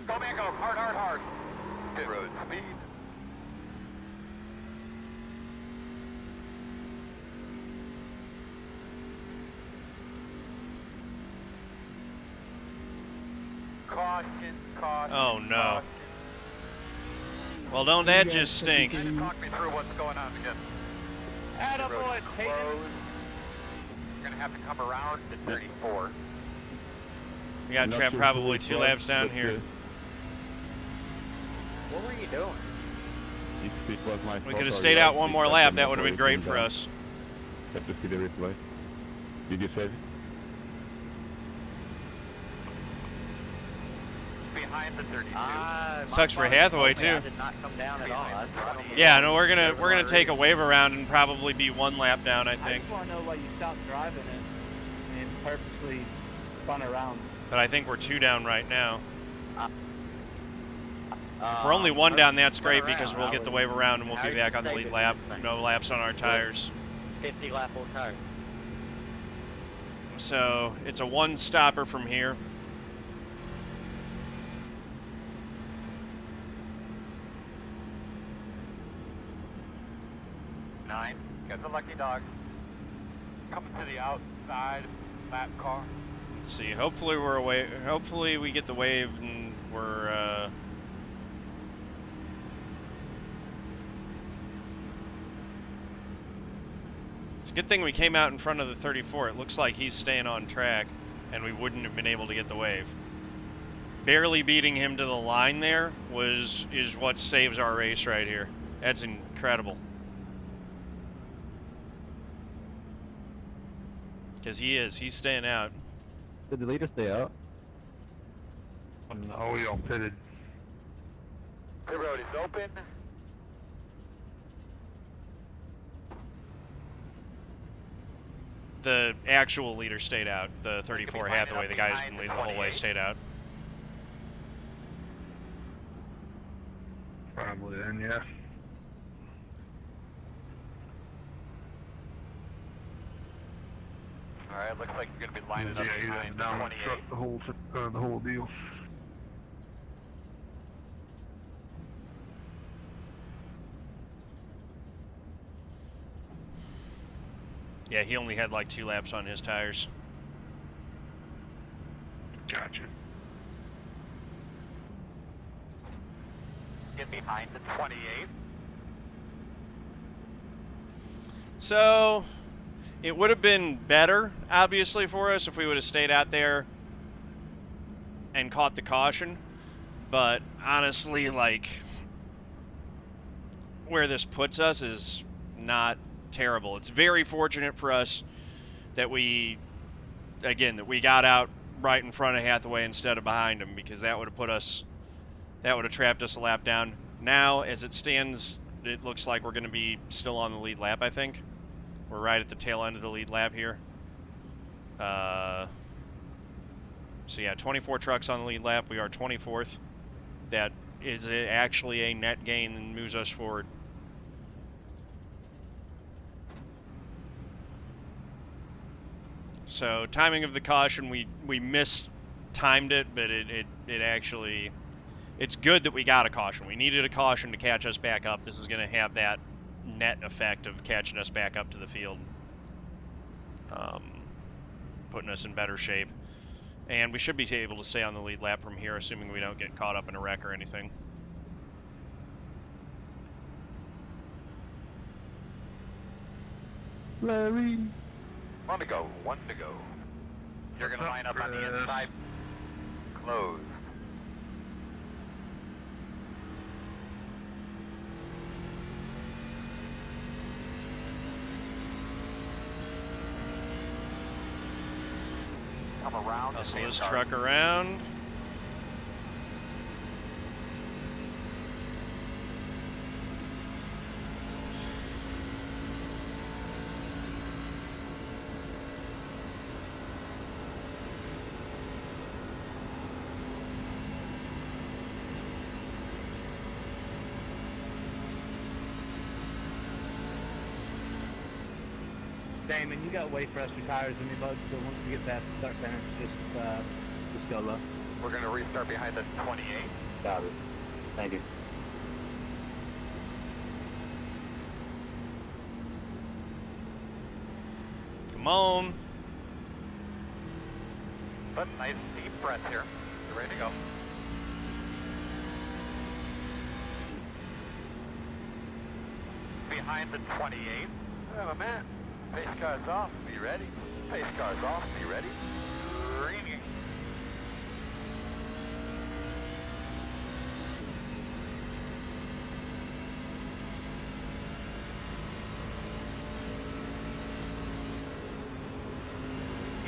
Go man, go. Hard, hard, hard. Pit road speed. Caution, caution. Oh no. Caution. Well, don't that just stink? Kind of talk me through what's going on again. Attaboy, Peyton. We're going to have to come around to 34. We got trapped probably 2 laps down here. What were you doing? We could have stayed out one more lap. That would have been great for us. Have to see the replay. Did you say it? Behind the 32. Sucks for Hathaway too. I did not come down at all. Yeah, no, we're gonna take a wave around and probably be 1 lap down, I I think. just want to know why you stopped driving it and purposely spun around. But I think we're 2 down right now. If we're only 1 down, that's great because we'll get the wave around and we'll be back on the lead lap. No laps on our tires. 50 lap old tire. So it's a 1 stopper from here. Nine. Got the lucky dog. Coming to the outside lap car. Let's see. Hopefully we're away. Hopefully we get the wave and we're. It's a good thing we came out in front of the 34. It looks like he's staying on track, and we wouldn't have been able to get the wave. barely beating him to the line there is what saves our race right here. That's incredible. Because he's staying out. Did the leader stay out? Oh, we all pitted. The road is open. The actual leader stayed out. The 34 Hathaway, the guy who's been leading the whole way, stayed out. Probably then, yeah. Alright, looks like you're going to be lining up Yeah, he's behind down the 28. truck, the whole deal. Yeah, he only had like 2 laps on his tires. Gotcha. Get behind the 28. So, it would have been better, obviously, for us if we would have stayed out there and caught the caution. But honestly, like, where this puts us is not terrible. It's very fortunate for us that we got out right in front of Hathaway instead of behind him, because that would have trapped us a lap down. Now, as it stands, it looks like we're going to be still on the lead lap, I think. We're right at the tail end of the lead lap here. So yeah, 24 trucks on the lead lap. We are 24th. That is actually a net gain and moves us forward. So timing of the caution, we mistimed it, but it actually, it's good that we got a caution. We needed a caution to catch us back up. This is going to have that net effect of catching us back up to the field, putting us in better shape. And we should be able to stay on the lead lap from here, assuming we don't get caught up in a wreck or anything. Larry. One to go. You're going to line up on the inside. Closed. Come around. Hustle this truck around. Damon, you got way fresher tires than me, bud, so once we get past the start finish, just go low. We're going to restart behind the 28. Got it. Thank you. Come on. But nice deep breath here. You're ready to go. Behind the 28. Oh, man. Pace car's off. Be ready. Pace car's off. Be ready. Green.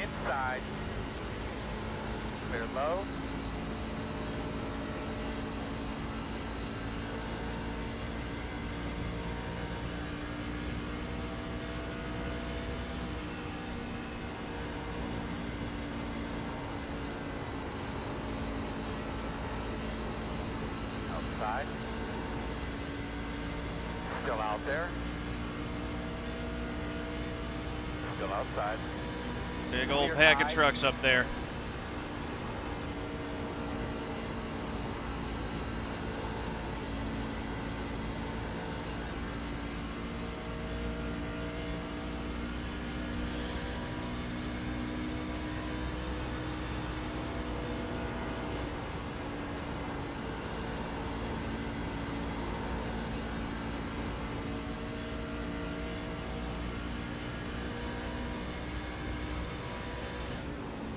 Inside. Clear low. Outside. Still out there. Still outside. Big old pack of trucks up there.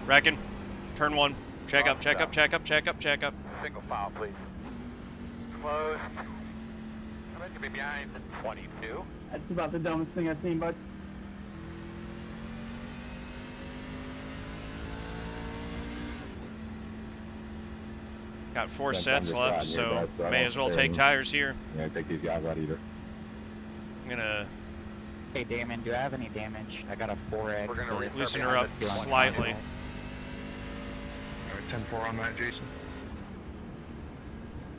Reckon. Turn 1. Check up, check up, check up, check up, check up. Single file, please. Close. I'm going to be behind the 22. That's about the dumbest thing I've seen, bud. Got 4 That's sets on your left, side, so nearby, so I may don't as well stare take at tires here. Yeah, take these guys out either. I'm gonna Hey, Damon, do I have any damage? I got a 4X. We're gonna loosen her up slightly. Alright, 10-4 on that, Jason.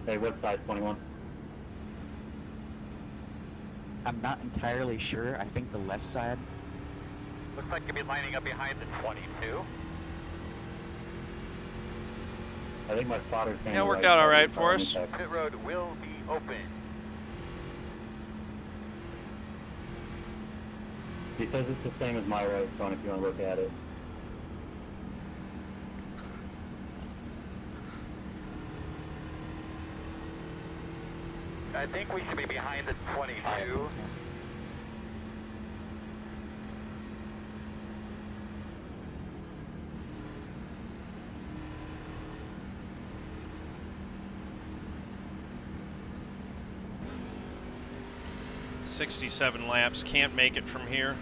Hey, what size 21? I'm not entirely sure. I think the left side. Looks like you'll be lining up behind the 22. I think my spotter's Yeah, worked out all right for us. Pit road will be open. He says it's the same as my road, Sean, if you want to look at it. I think we should be behind the 22. .67 laps, can't make it from here.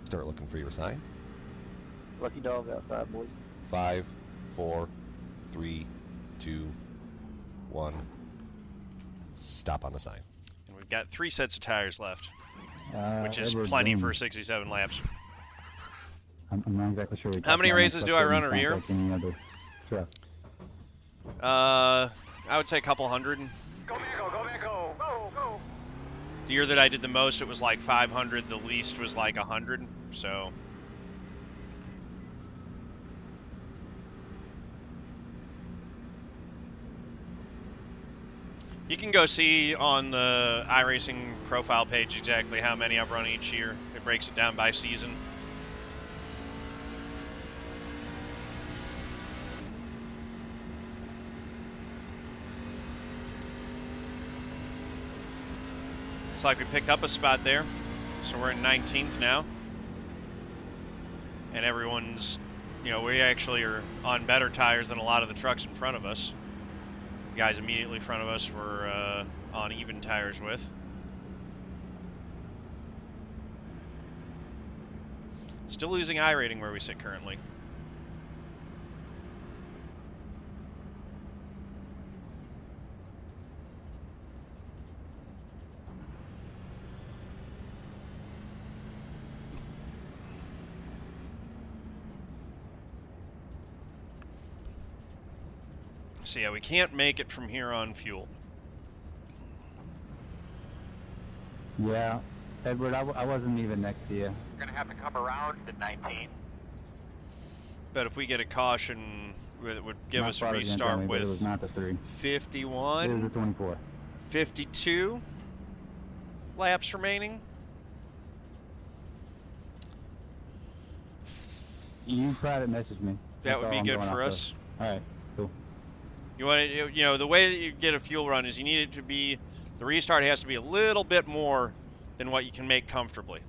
Start looking for your sign. Lucky dog outside, boys. 5, 4, 3, 2, 1. Stop on the sign. And we've got 3 sets of tires left, which is Edward plenty Boone. for 67 laps. I'm not exactly sure. How many races do I run a year? I would say a couple hundred. Go, Mako, go, Mako, go, go. The year that I did the most, it was like 500. The least was like 100. So you can go see on the iRacing profile page exactly how many I've run each year. It breaks it down by season. Looks like we picked up a spot there, so we're in 19th now. And everyone's, you know, we actually are on better tires than a lot of the trucks in front of us. The guys immediately in front of us were on even tires with. Still losing I rating where we sit currently. So yeah, we can't make it from here on fuel. Yeah, Edward, I wasn't even next to you. We're going to have to come around to 19. But if we get a caution, it would give My us a spotter's gonna tell restart me, but it was with not the 3. It was 51, the 24. 52 laps remaining. You private message me. That would be good for us. All right, cool. You want to, you know, the way that you get a fuel run is you need it to be, the restart has to be a little bit more than what you can make comfortably.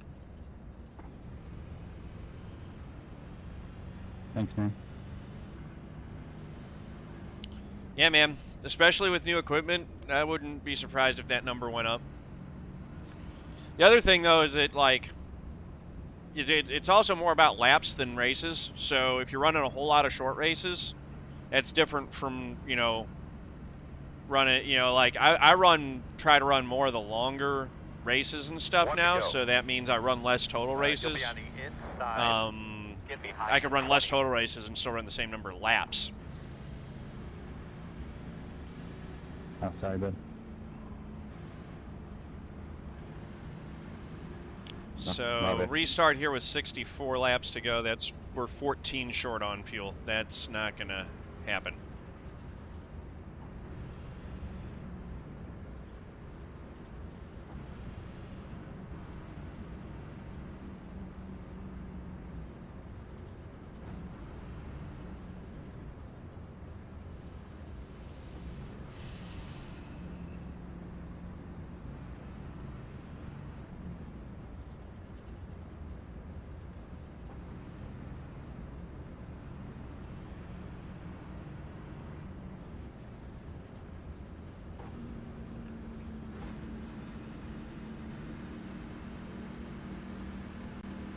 Thanks, man. Yeah, man. Especially with new equipment, I wouldn't be surprised if that number went up. The other thing, though, is that, like, it's also more about laps than races. So if you're running a whole lot of short races, it's different from, you know, running, you know, like I try to run more of the longer races and stuff now. So that means I run less total races. You'll be on the inside. Get behind I could run less total races and still run the same number of laps. Oh, sorry, bud. So restart here with 64 laps to go. We're 14 short on fuel. That's not gonna happen.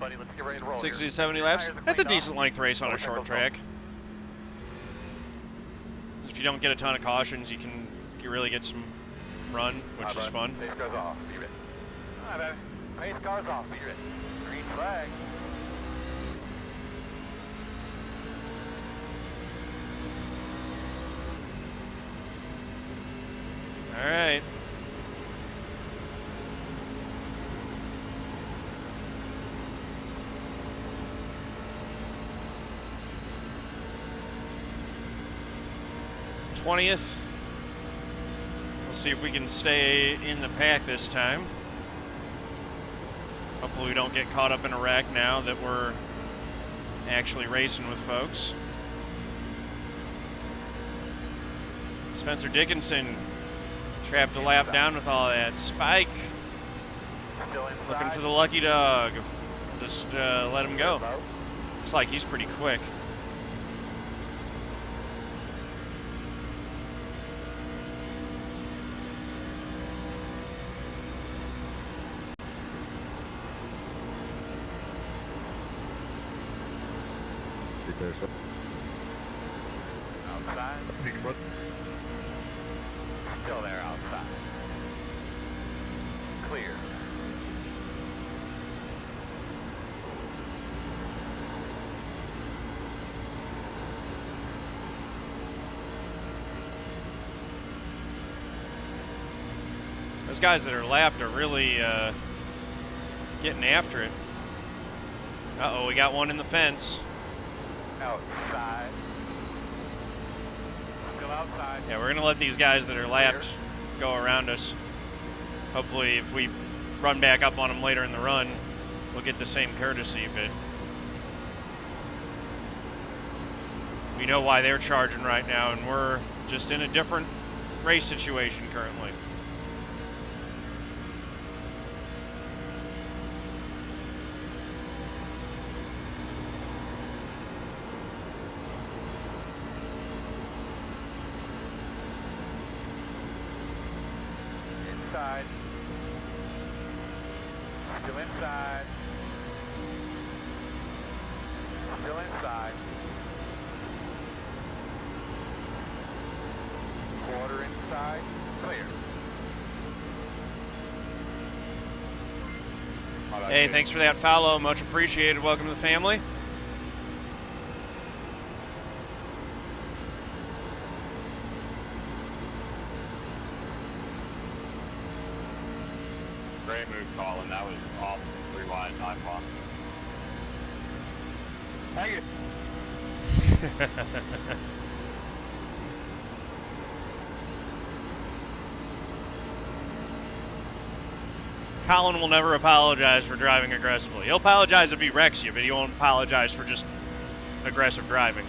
buddy. Let's get ready to roll 60 here. to 70 laps. Tires are That's a cleaned decent off. length race on a short Motorcycle's track. If you don't get a ton of cautions, you really get some run, which is fun. Pace cars off. Be ready. All right, baby. Pace cars off. Be ready. Green flag. All right. '20th. We'll see if we can stay in the pack this time. Hopefully we don't get caught up in a wreck now that we're actually racing with folks. Spencer Dickinson trapped a lap down with all that. Spike Still inside. looking for the lucky dog. Just let him go. Looks like he's pretty quick. Outside. Big butt. Still there outside. Clear. Those guys that are lapped are really getting after it. Uh-oh, we got one in the fence. Outside. Still outside. Yeah, we're going to let these guys that are lapped go around us. Hopefully, if we run back up on them later in the run, we'll get the same courtesy, but we know why they're charging right now, and we're just in a different race situation currently. Inside. Still inside. Still inside. Quarter inside. Clear. Hey, thanks for that follow. Much appreciated. Welcome to the family. Great move, Collin. That was awesome. 3 wide, 9 block. Thank you. Collin will never apologize for driving aggressively. He'll apologize if he wrecks you, but he won't apologize for just aggressive driving.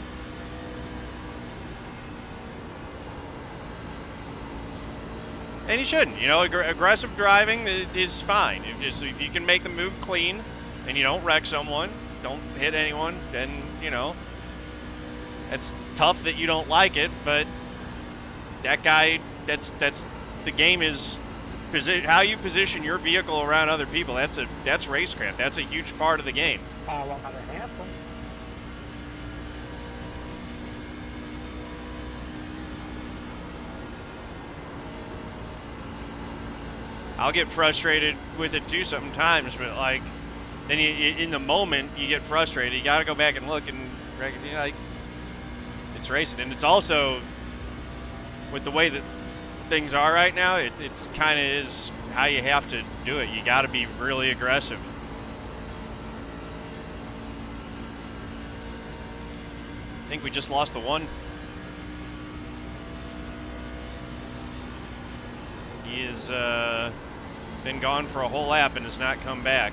And he shouldn't. You know, aggressive driving is fine. If you can make the move clean and you don't wreck someone, don't hit anyone, then, you know, it's tough that you don't like it, but that guy, that's the game is how you position your vehicle around other people. That's racecraft. That's a huge part of the game. I'll get frustrated with it too sometimes, but like, then in the moment you get frustrated. You got to go back and look and you know, like, it's racing, and it's also with the way that things are right now. It's kind of is how you have to do it. You got to be really aggressive. I think we just lost the one. He has been gone for a whole lap and has not come back.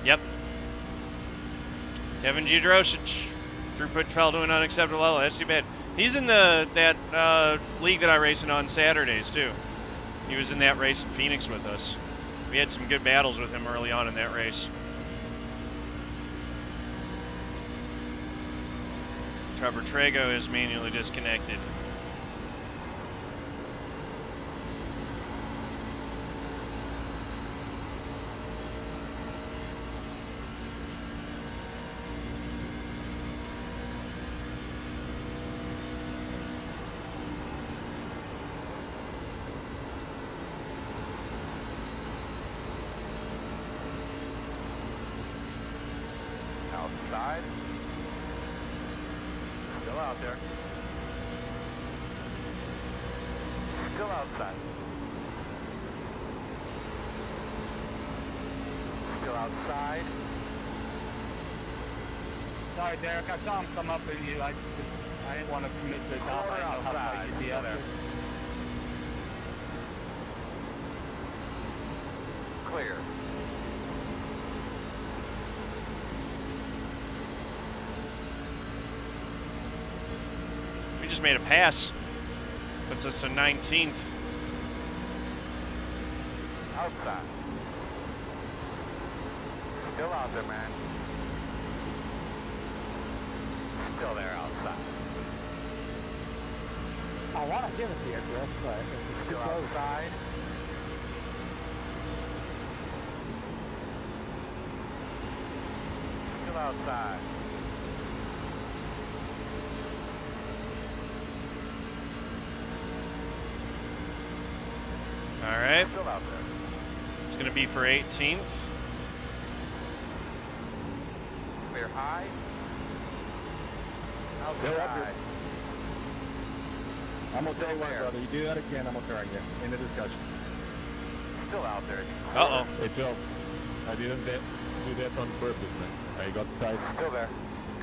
Yep. Kevin Giadrosich. Throughput fell to an unacceptable level. That's too bad. He's in that league that I race in on Saturdays too. He was in that race in Phoenix with us. We had some good battles with him early on in that race. Trevor Trago is manually disconnected. Outside. Still out there. Still outside. Still outside. Sorry, Derek. I saw him come up and you. I didn't want to commit to the top. I didn't know how far you'd be up there. Clear. We just made a pass. Puts us to 19th. Outside. Still out there, man. Still there outside. I want to give it to you, Chris, but it's Still outside. Still outside. All right. Still out there. It's going to be for 18th. Clear high. Go up Outside. I'm gonna tell you what, brother. You do that again, I'm gonna turn you. End the discussion. Still out there. Uh-oh. Hey, Joe. I didn't do that on purpose, man. I got tight. Still there.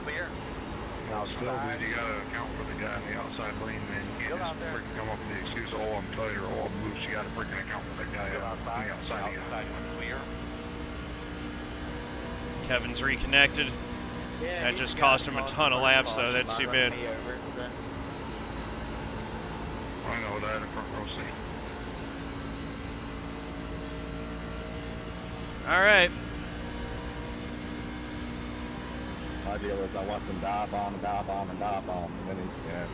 Clear. Now, still, dude, you gotta account for the guy in the outside lane, man. You Still can't out just there. freaking come up with the excuse, oh, I'm tight or oh, I'm loose. You gotta freaking account for that guy Still on the outside. outside. Outside one clear. Kevin's reconnected. Yeah, That he's just got cost him a cause ton of for laps, caution though. That's by too running bad. me over, but I know that in front row seat. All right. My deal is I watch him dive bomb and dive bomb and dive bomb, and then he, yeah.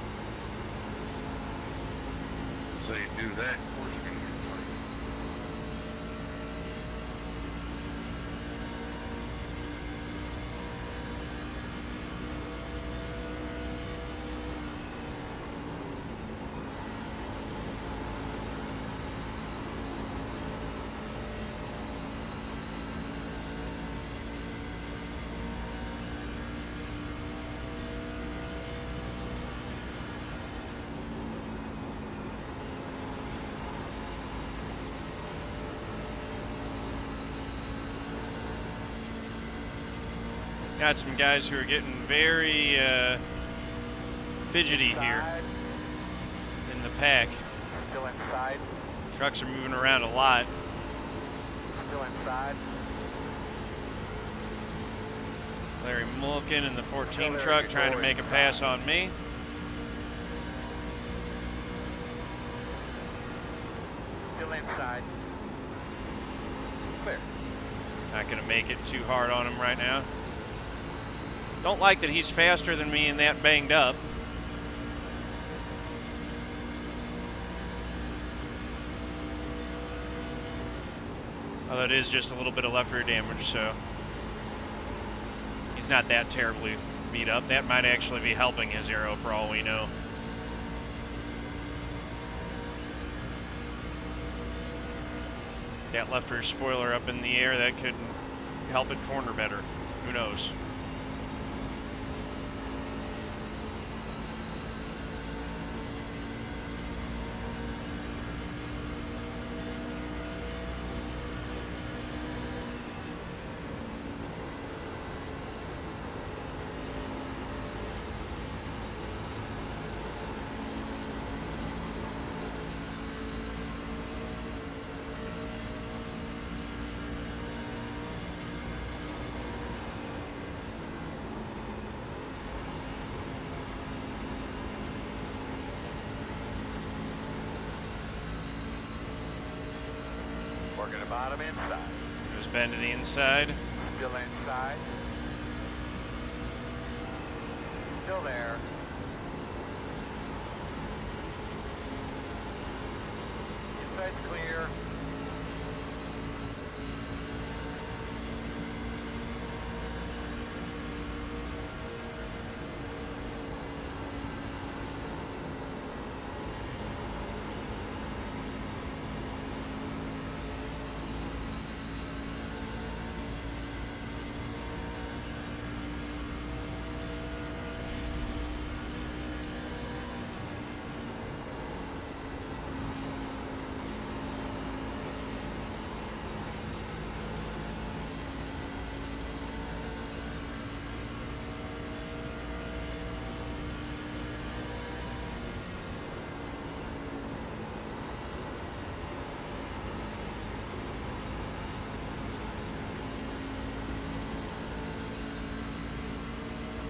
So you do that, of course you're gonna get tight. Got some guys who are getting very fidgety here Side. in the pack. Still inside. Trucks are moving around a lot. Still inside. Larry Mullikin in the 14 Still truck there, trying to forward. make a pass on me. Still inside. Clear. Not going to make it too hard on him right now. Don't like that he's faster than me and that banged up. Although it is just a little bit of left rear damage, so he's not that terribly beat up. That might actually be helping his aero for all we know. That left rear spoiler up in the air, that could help it corner better. Who knows? Gonna bottom inside. Goes bend to the inside. Still inside. Still there. Inside's clear.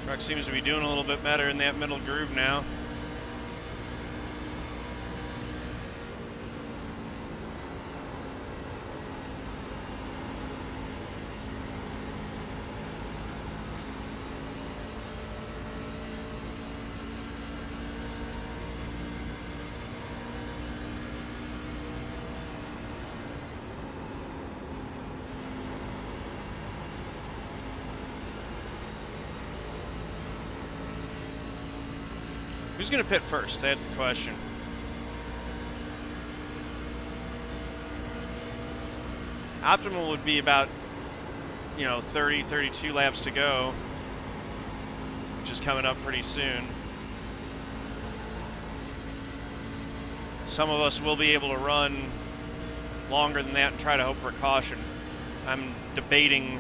Truck seems to be doing a little bit better in that middle groove now. Who's going to pit first? That's the question. Optimal would be about, 30, 32 laps to go, which is coming up pretty soon. Some of us will be able to run longer than that and try to hope for caution. I'm debating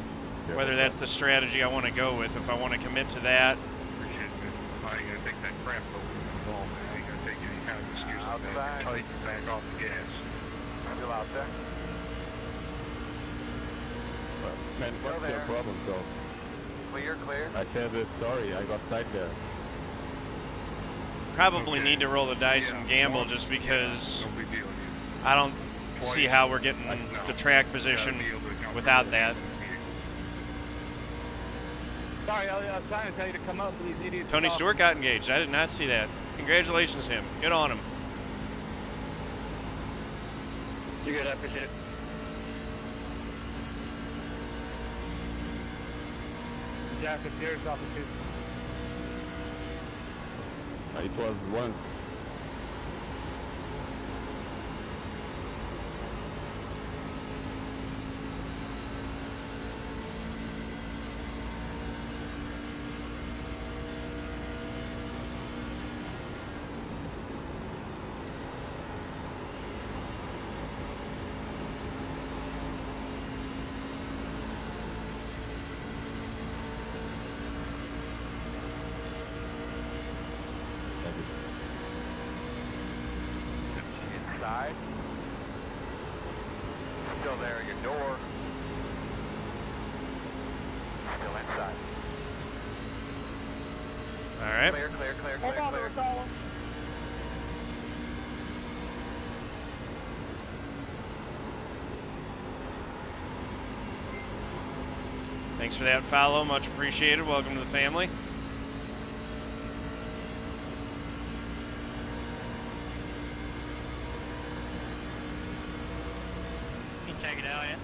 whether that's the strategy I want to go with, if I want to commit to that. I ain't gonna take that crap over the ball, man. I ain't gonna take any kind of excuse like that. Outside. Tight and back off the gas. Still out there. Man, what's Still your there. problem, so? Clear, clear. I shared this story. I got tight there. Probably Okay. need to roll the dice Yeah, and gamble well, just because no big deal. I don't see how we're getting No. the track position Gotta be able to account for without both that. of them. Sorry, Elliot, I was trying to tell you to come up, but these idiots. Tony are Stewart got engaged. I did not see that. Congratulations to him. Good on him. You're good, I appreciate it. Jack, it's yours off the two. It was once. Inside. Still there at your door. Still inside. All right. Clear, clear, clear, clear, clear. Thanks for that follow. Much appreciated. Welcome to the family. You can check it out, yeah.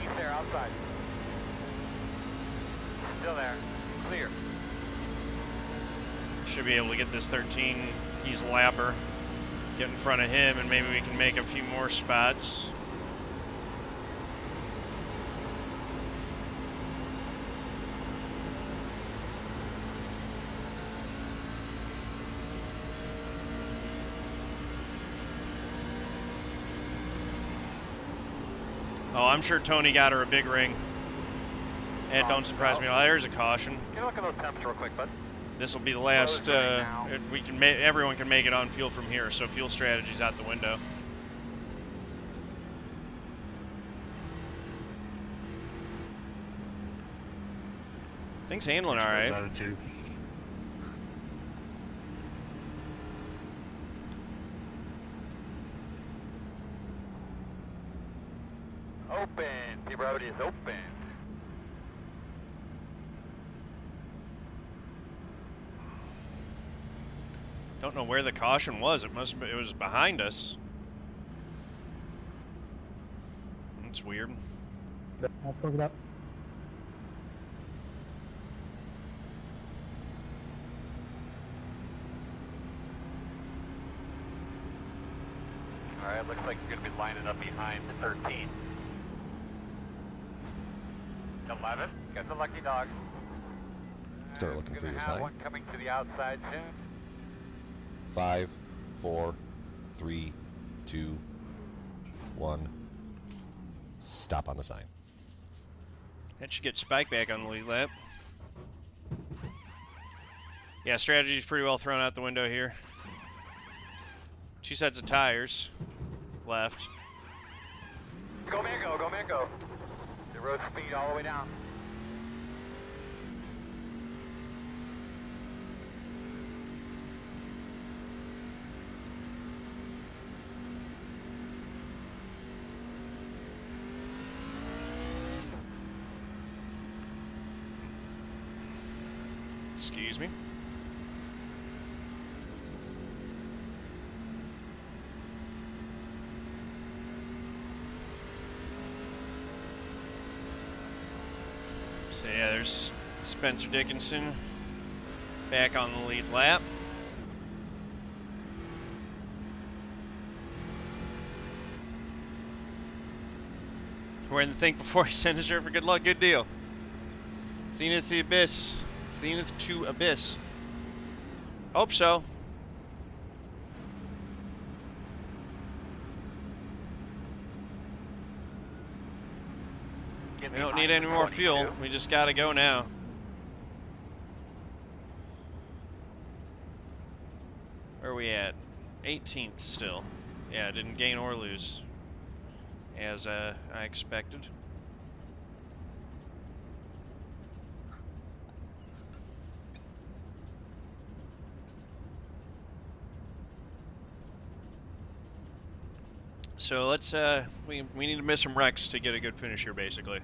He's there outside. Still there. Clear. Should be able to get this 13. He's lapper. Get in front of him, and maybe we can make a few more spots. Oh, I'm sure Tony got her a big ring. It don't surprise me at all. There's a caution. Can you look at those temps real quick, bud? This will be the last. We can everyone can make it on fuel from here, so fuel strategy's out the window. Things handling all right. Open. Brody is open. Don't know where the caution was. It was behind us. That's weird. I'll plug it up. All right, looks like you're going to be lining up behind the 13. 11, got the lucky dog. Start looking for your sign. One coming to the outside soon. 5, 4, 3, 2, 1. Stop on the sign. That should get Spike back on the lead lap. Yeah, strategy's pretty well thrown out the window here. 2 sets of tires left. Go man go, go man go. The road speed all the way down. Excuse me. So yeah, there's Spencer Dickinson back on the lead lap. We're in the think before he sends us here for good luck, good deal. Zenith the Abyss. Zenith to Abyss. Hope so. We don't need any more fuel. We just gotta go now. Where are we at? 18th still. Yeah, didn't gain or lose, as I expected. So let's we need to miss some wrecks to get a good finish here, basically.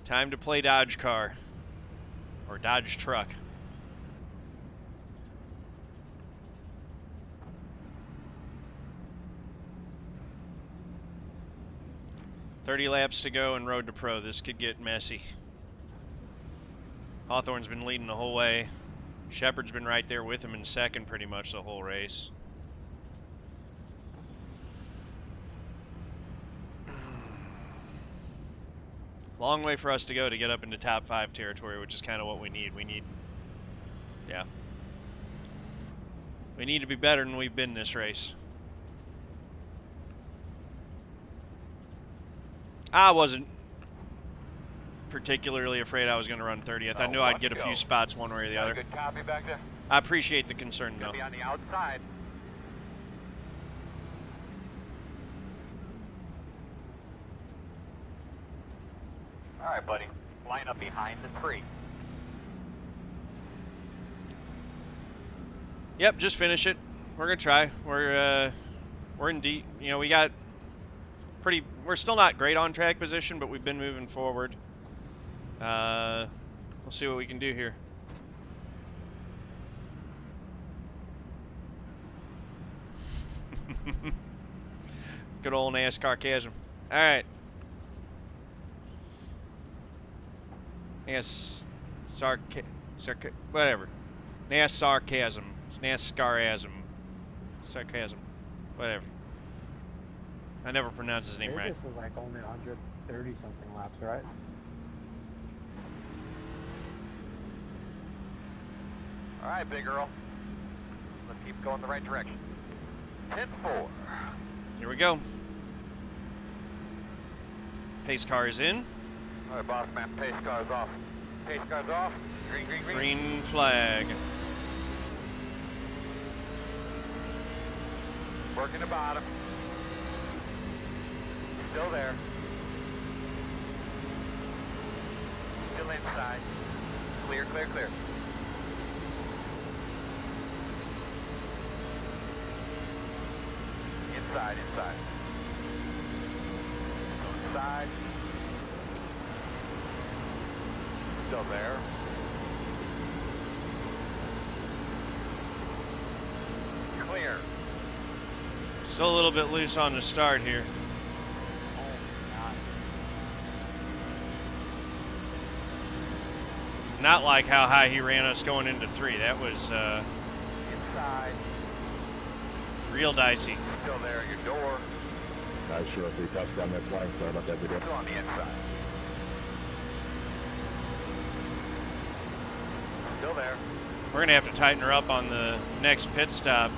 Time to play Dodge car or Dodge truck. $30 laps to go and road to pro. This could get messy. Hawthorne's been leading the whole way. Shepard's been right there with him in second pretty much the whole race. Long way for us to go to get up into top 5 territory, which is kind of what we need. We need to be better than we've been this race. I wasn't particularly afraid I was going to run 30th. I knew I'd get a few spots one way or the other. Good copy back there. I appreciate the concern, though. Be on the outside. All right, buddy. Line up behind the tree. Yep, just finish it. We're gonna try. We're in deep. You know, we got pretty. We're still not great on track position, but we've been moving forward. We'll see what we can do here. Good old NASCAR chasm. All right. Whatever. NASCARism. NASCARism. Sarcasm. Whatever. I never pronounce his name right. This was like only 130 something laps, right? All right, big girl. Let's keep going the right direction. 10-4. Here we go. Pace car is in. All right, boss man, pace car's off. Pace car's off. Green, green, green. Green flag. Working the bottom. Still there. Still inside. Clear, clear, clear. Inside, inside. Inside. Still there. Clear. Still a little bit loose on the start here. Not like how high he ran us going into 3. That was Inside. real dicey. Still there, your door. Not sure if we touched on this line, sorry about that video. Still on the inside. Still there. We're going to have to tighten her up on the next pit stop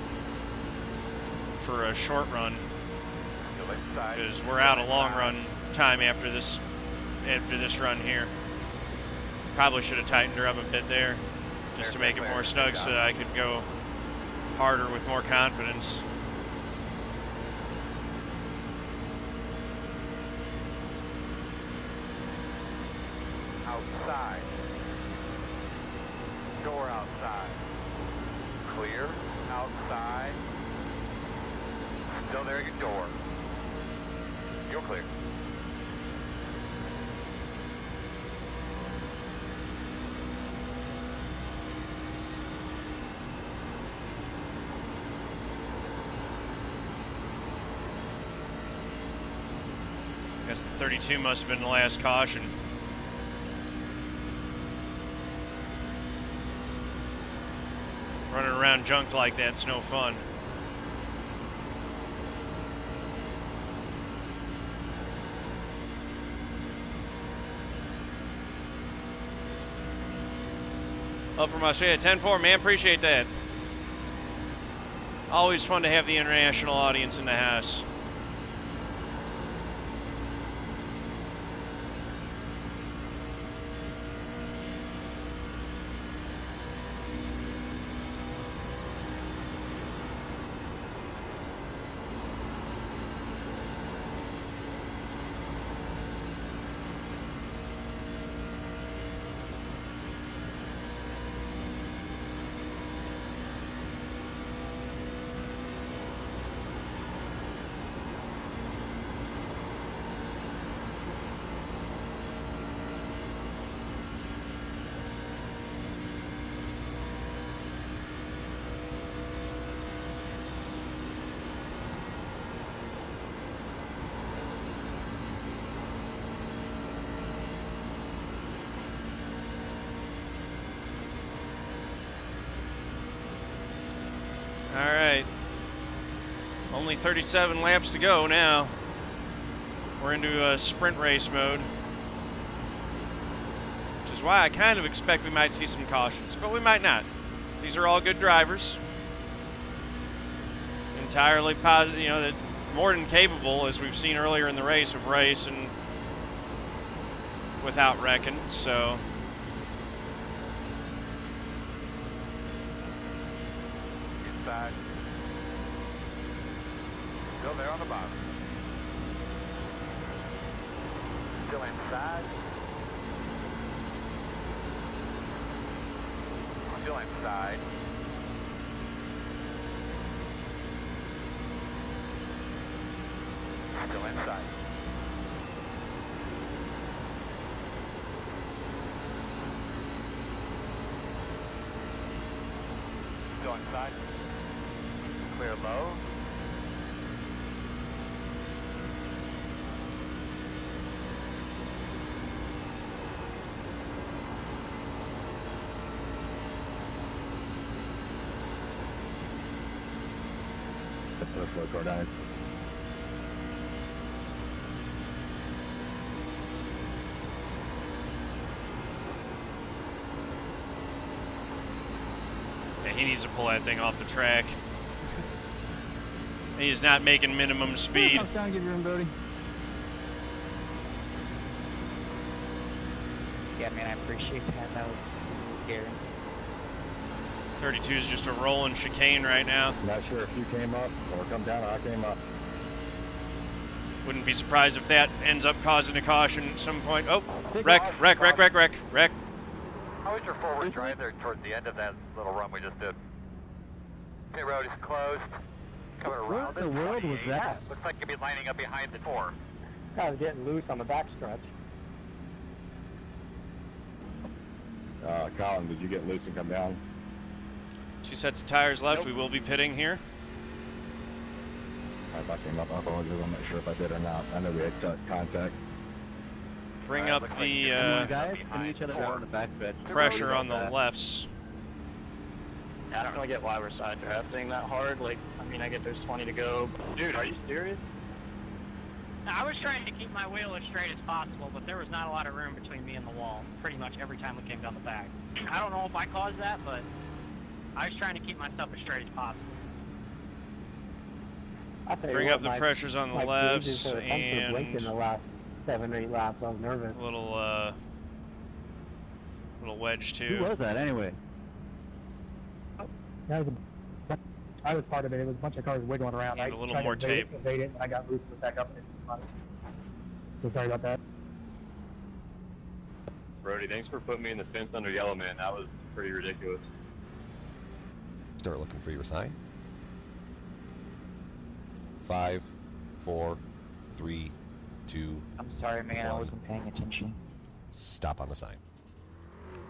for a short run Still inside. because we're out of long run time after this run here. Probably should have tightened her up a bit there just to make it more snug so that I could go harder with more confidence. Outside. Door outside. Clear. Outside. Still there, your door. You're clear. I guess the 32 must have been the last caution. Running around junked like that's no fun. Up from Australia, 10-4, man, appreciate that. Always fun to have the international audience in the house. All right, only 37 laps to go now. We're into a sprint race mode, which is why I kind of expect we might see some cautions, but we might not. These are all good drivers, entirely positive, you know, that more than capable, as we've seen earlier in the race, of racing without wrecking. So. Inside. Still there on the bottom. Still inside. Still inside. Still inside. Still inside. Clear low. First look, car 9. Yeah, he needs to pull that thing off the track. He's not making minimum speed. I'm trying to give you room, Brody. Yeah, man, I appreciate that. That was scary. 32 is just a rolling chicane right now. Not sure if you came up or come down or I came up. Wouldn't be surprised if that ends up causing a caution at some point. Oh, wreck. How was your forward drive there towards the end of that little run we just did? Okay, road is closed. Coming around. What in the world was that? Looks like you'll be lining up behind the 4. I was getting loose on the backstretch. Collin, did you get loose and come down? 2 sets of tires left. We will be pitting here. If I came up, I apologize. I'm not sure if I did or not. I know we had contact. Bring up the guys, and each other on the backstretch. pressure on the lefts. I don't really get why we're side drafting that hard. Like, I mean, I get there's 20 to go. Dude, are you serious? I was trying to keep my wheel as straight as possible, but there was not a lot of room between me and the wall pretty much every time we came down the back. I don't know if I caused that, but I was trying to keep myself as straight as possible. Bring up the pressures on the lefts and in the last 7 or 8 laps. I was nervous. little wedge too. Who was that anyway? That was I was part of it. It was a bunch of cars wiggling around. Need a little more tape. Evade it, and I got loose and back up. So sorry about that. Brody, thanks for putting me in the fence under yellow, man. That was pretty ridiculous. Start looking for your sign. 5, 4, 3, 2. I'm sorry, man. I 1. wasn't paying attention. Stop on the sign.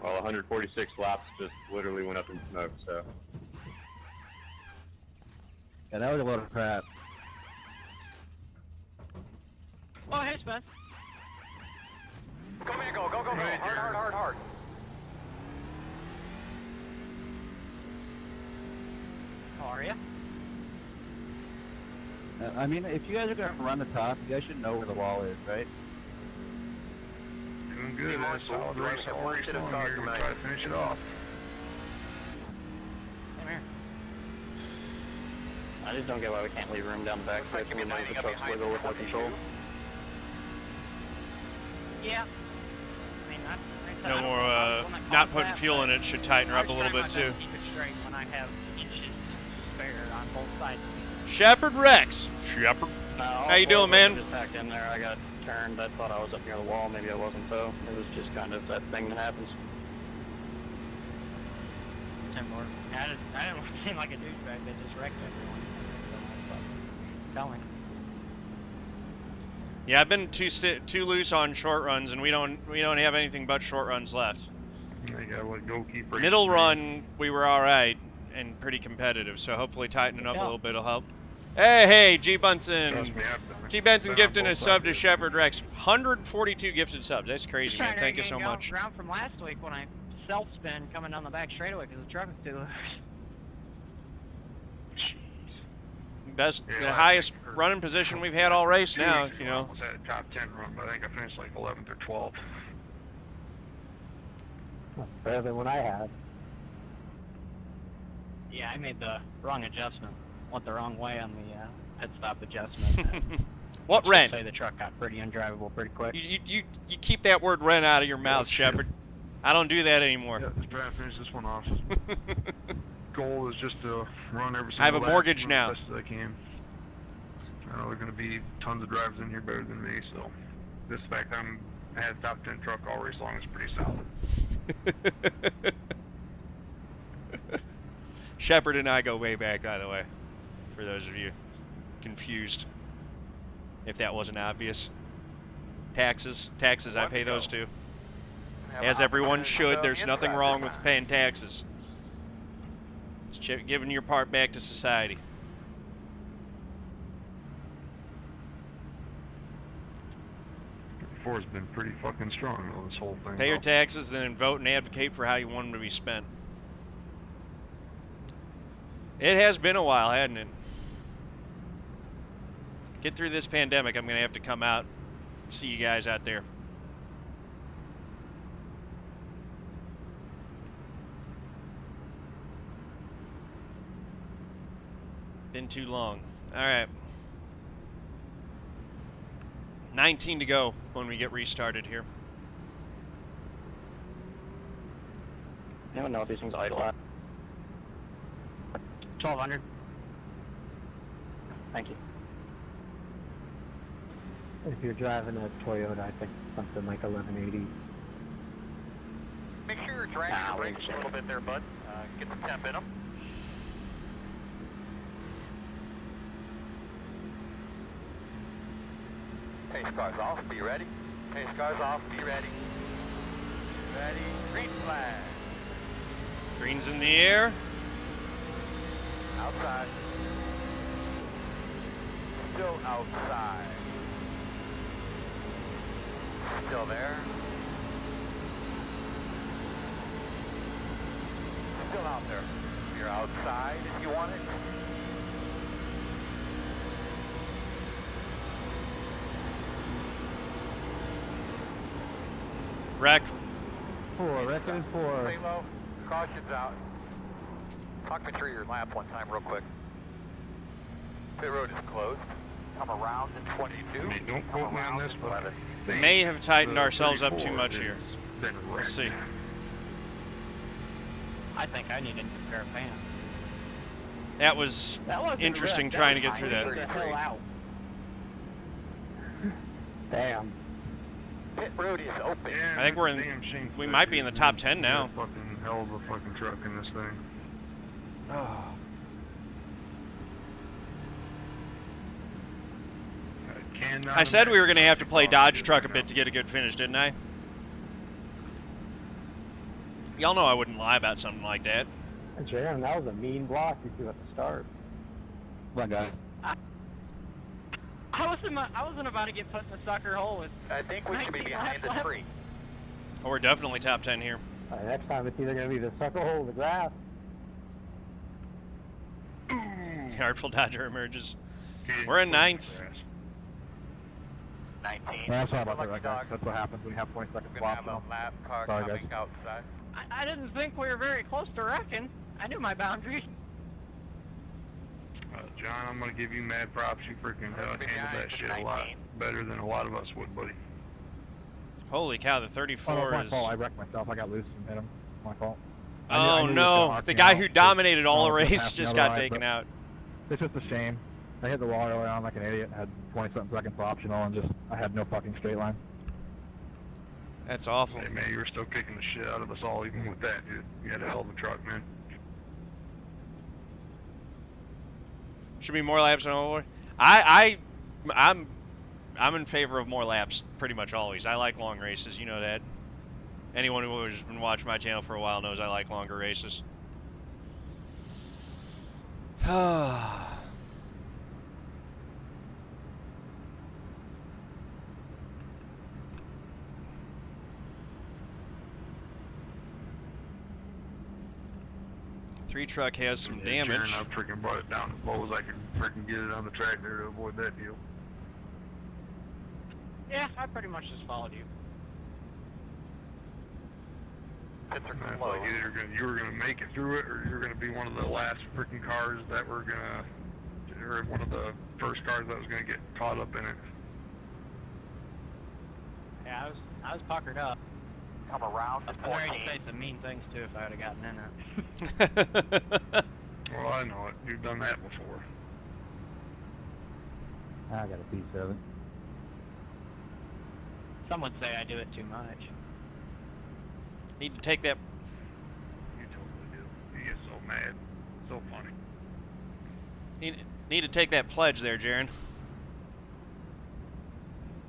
Well, 146 laps just literally went up in smoke, so. Yeah, that was a load of crap. Oh, hey, Spence. Go, man, go. Hard. How are you? I mean, if you guys are going to run the top, you guys should know where the wall is, right? Doing good. That's solid race. I'm race long here. We're trying to finish it off. Come here. I just don't get why we can't leave room down the back stretch when the trucks wiggle with no control. Yeah. I mean, No more, not putting fuel in it should tighten her up a little bit too. Keep it straight when I have inches to spare on both sides. Shepherd Rex. Shepherd. How you doing, man? Just back in there, I got turned. I thought I was up near the wall. Maybe I wasn't, though. It was just kind of that thing that happens. 10 more. I didn't want to seem like a douchebag that just wrecked everyone. Telling. Yeah, I've been too loose on short runs, and we don't have anything but short runs left. They gotta let go, keep racing. Middle run, we were all right and pretty competitive, so hopefully tightening up a little bit will help. Hey, G. Bunsen. Trust me, I've done it. G. Benson Been on gifting a both sub to sides. Shepherd Rex. 142 gifted subs. That's crazy, man. Thank you so much. Ground from last week when I self-spin coming down the back straightaway because the truck was too loose. Best, Yeah, the last highest week, or running position we've had all race 2 now, weeks you ago, I know. was at a top 10 run, but I think I finished like 11th or 12th. Better than what I had. Yeah, I made the wrong adjustment. Went the wrong way on the pit stop adjustment. What Let's ren? just say the truck got pretty undrivable pretty quick. You keep that word ren out of your mouth, Shepherd. I don't do that anymore. Yeah, just trying to finish this one off. Goal is just to run every single I have a lap mortgage as now. best as I can. I know there are going to be tons of drivers in here better than me, so this fact I had a top 10 truck all race long is pretty solid. Shepherd and I go way back, by the way, for those of you confused, if that wasn't obvious. Taxes, I pay those too. As everyone should. There's nothing wrong with paying taxes. It's giving your part back to society. Four's been pretty fucking strong though, this whole thing. Pay your taxes, then vote and advocate for how you want them to be spent. It has been a while, hasn't it? Get through this pandemic, I'm going to have to come out, see you guys out there. Been too long. All right. 19 to go when we get restarted here. Anyone know if these things idle at? 1200. Thank you. If you're driving a Toyota, I think something like 1180. Make sure you're dragging your brakes a little bit there, bud. Get the temp in them. Pace cars off, be ready. Pace cars off, be ready. Ready, green flag. Green's in the air. Outside. Still outside. Still there. Still out there. You're outside if you want it. Wreck. Record 4. Stay low. Caution's out. Talk me through your lap one time real quick. Pit road is closed. Come around in 22. I mean, don't quote me on this, but 11. We may have tightened ourselves up too 34 much here. has been wrecked. Let's see. I think I need a new pair of pants. That was That wasn't interesting wrecked. trying to That get was through clean that. the hell out. Damn. Pit road is open. Yeah, I think we're in- damn shame we for might that be in the dude. top 10 He's now. a fucking hell of a fucking truck in this thing. I said we were going to have to play Dodge truck a bit to get a good finish, didn't I? Y'all know I wouldn't lie about something like that. Jaron, that was a mean block you threw at the start. Come on, guys. I wasn't about to get put in the sucker hole with. I think we should be 19 behind the laps tree. Oh, we're definitely top 10 here. Next time it's either going to be the sucker hole or the grass. The Artful Dodger emerges. We're in 9th. 19. Yeah, sorry about that, Lucky guys. dog. That's what happens when you have 20 seconds We're gonna left. have a lap car Sorry, coming guys. outside. I didn't think we were very close to wrecking. I knew my boundaries. John, I'm gonna give you mad props. You freaking handled that shit a lot better than a lot of us would, buddy. Holy cow, the Oh, no, 34 my is... fault. I wrecked myself. I got loose and hit him. My fault. I Oh knew he was gonna no, knock the me guy out, who but- dominated all the Oh, race passed me just on the got ride, taken but out. It's just a shame. I hit the wall early on like an idiot. Had 20-something seconds optional and just, I had no fucking straight line. That's awful. Hey man, you were still kicking the shit out of us all, even with that, dude. You had a hell of a truck, man. Should be more laps than over. I'm in favor of more laps pretty much always. I like long races, you know that. Anyone who has been watching my channel for a while knows I like longer races. Three truck has some Yeah, damage. Jaron, I freaking brought it down as low as I could freaking get it on the track there to avoid that deal. Yeah, I pretty much just followed you. Pits are That's closed. like either you were gonna make it through it, or you're gonna be one of the last freaking cars that were gonna, or one of the first cars that was gonna get caught up in it. Yeah, I was puckered up. Come around I to was ready 14. to say some mean things too if I would have gotten in it. Well, I know it. You've done that before. I got a piece of it. Some would say I do it too much. Need to take that. You totally do. You get so mad. So funny. Need to take that pledge there, Jaron.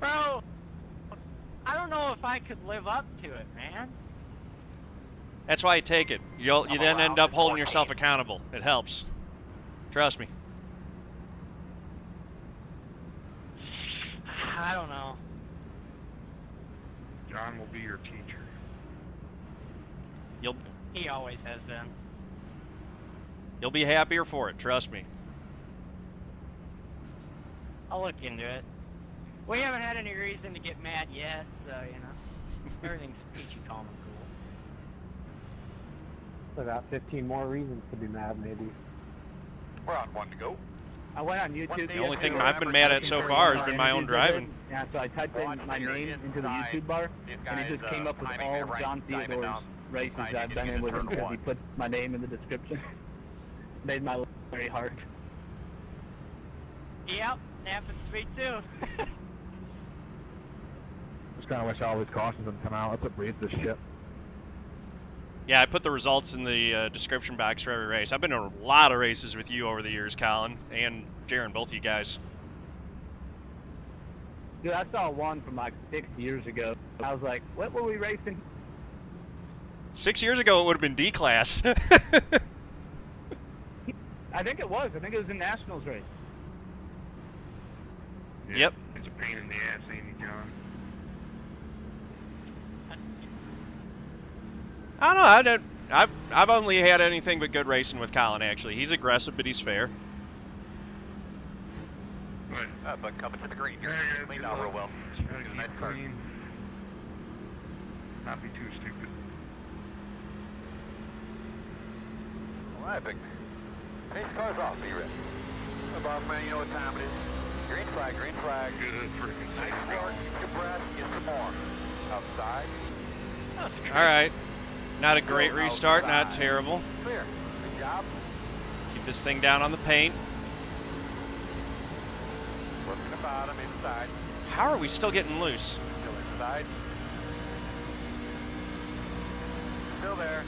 Bro, I don't know if I could live up to it, man. That's why you take it. You then end up holding yourself accountable. It helps. Trust me. I don't know. John will be your teacher. He always has been. You'll be happier for it. Trust me. I'll look into it. We haven't had any reason to get mad yet, so, you know, everything's peachy, calm, and cool. About 15 more reasons to be mad, maybe. We're on one to go. I went on YouTube. The only thing I've been mad at so far has been my own driving. Yeah, so I typed in my name into the YouTube bar, and it just came up with all John Theodore's races I've been in with him because he put my name in the description. Made my life very hard. Yep, happens to me too. Just kind of wish all these cautions would come out. That's what breeds this shit. Yeah, I put the results in the description box for every race. I've been in a lot of races with you over the years, Collin, and Jaron, both of you guys. Dude, I saw one from like 6 years ago. I was like, what were we racing? 6 years ago, it would have been D-Class. I think it was. I think it was a Nationals race. Yeah, Yep. It's a pain in the ass, ain't it, John? I don't know. I've only had anything but good racing with Collin, actually. He's aggressive, but he's fair. But coming to the green here. Clean out real well. Nice car. Not be too stupid. All right, big man. Finish the cars off. Be ready. Bob, man, you know what time it is. Green flag, green flag. Good freaking Nice start. Get your breath. Get some more. Outside. All right. Not a great restart, not terrible. Clear. Good job. Keep this thing down on the paint. Working the bottom, inside. How are we still getting loose? Still inside. Still there.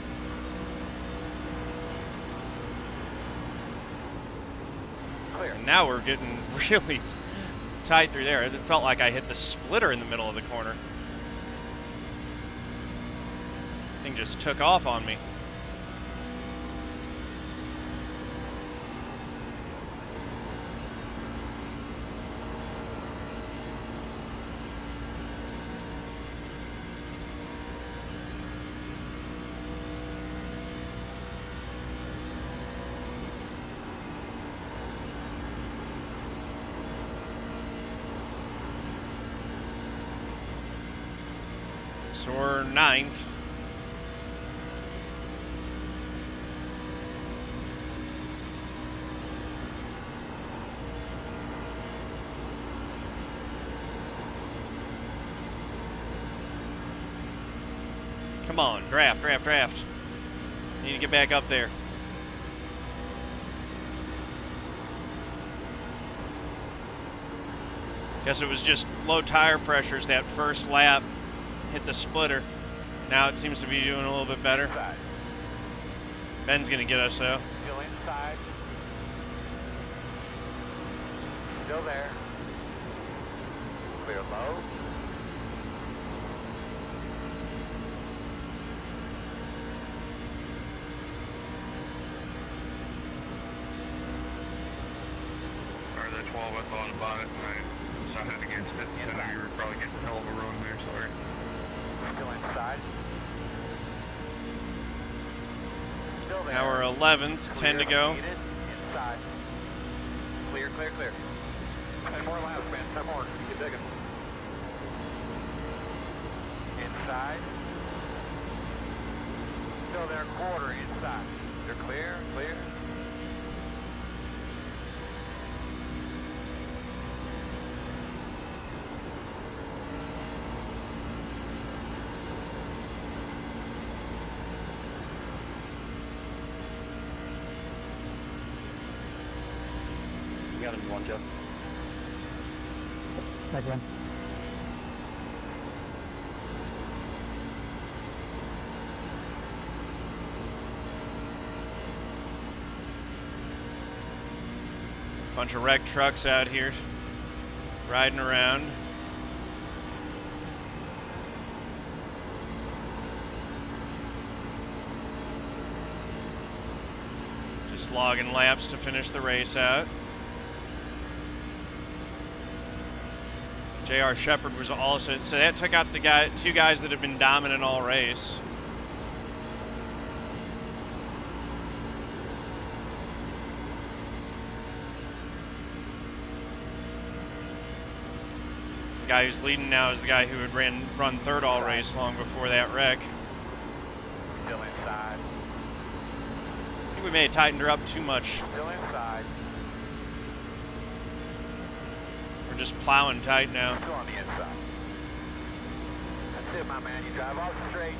Clear. And now we're getting really tight through there. It felt like I hit the splitter in the middle of the corner. Thing just took off on me. So we're 9th. Come on, draft, draft, draft. Need to get back up there. Guess it was just low tire pressures that first lap. Hit the splitter. Now it seems to be doing a little bit better. Inside. Ben's gonna get us though. Still inside. Still there. Clear low. Sorry, that 12, I thought about it and I decided against it. I knew you were probably getting a hell of a run there, sorry. Still inside. Still there. Now we're 11th, 10 to go. Inside. Clear, clear, clear. 10 more laps, man. 10 more. Keep digging. Inside. Still there, quarter inside. They're clear, clear. You got him one, Jeff. Hi, Jen. Bunch of wrecked trucks out here riding around. Just logging laps to finish the race out. J.R. Shepard was also, so that took out the two guys that have been dominant all race. The guy who's leading now is the guy who had run third all race long before that wreck. Still inside. I think we may have tightened her up too much. Still inside. We're just plowing tight now. Still on the inside. That's it, my man. You drive off straight.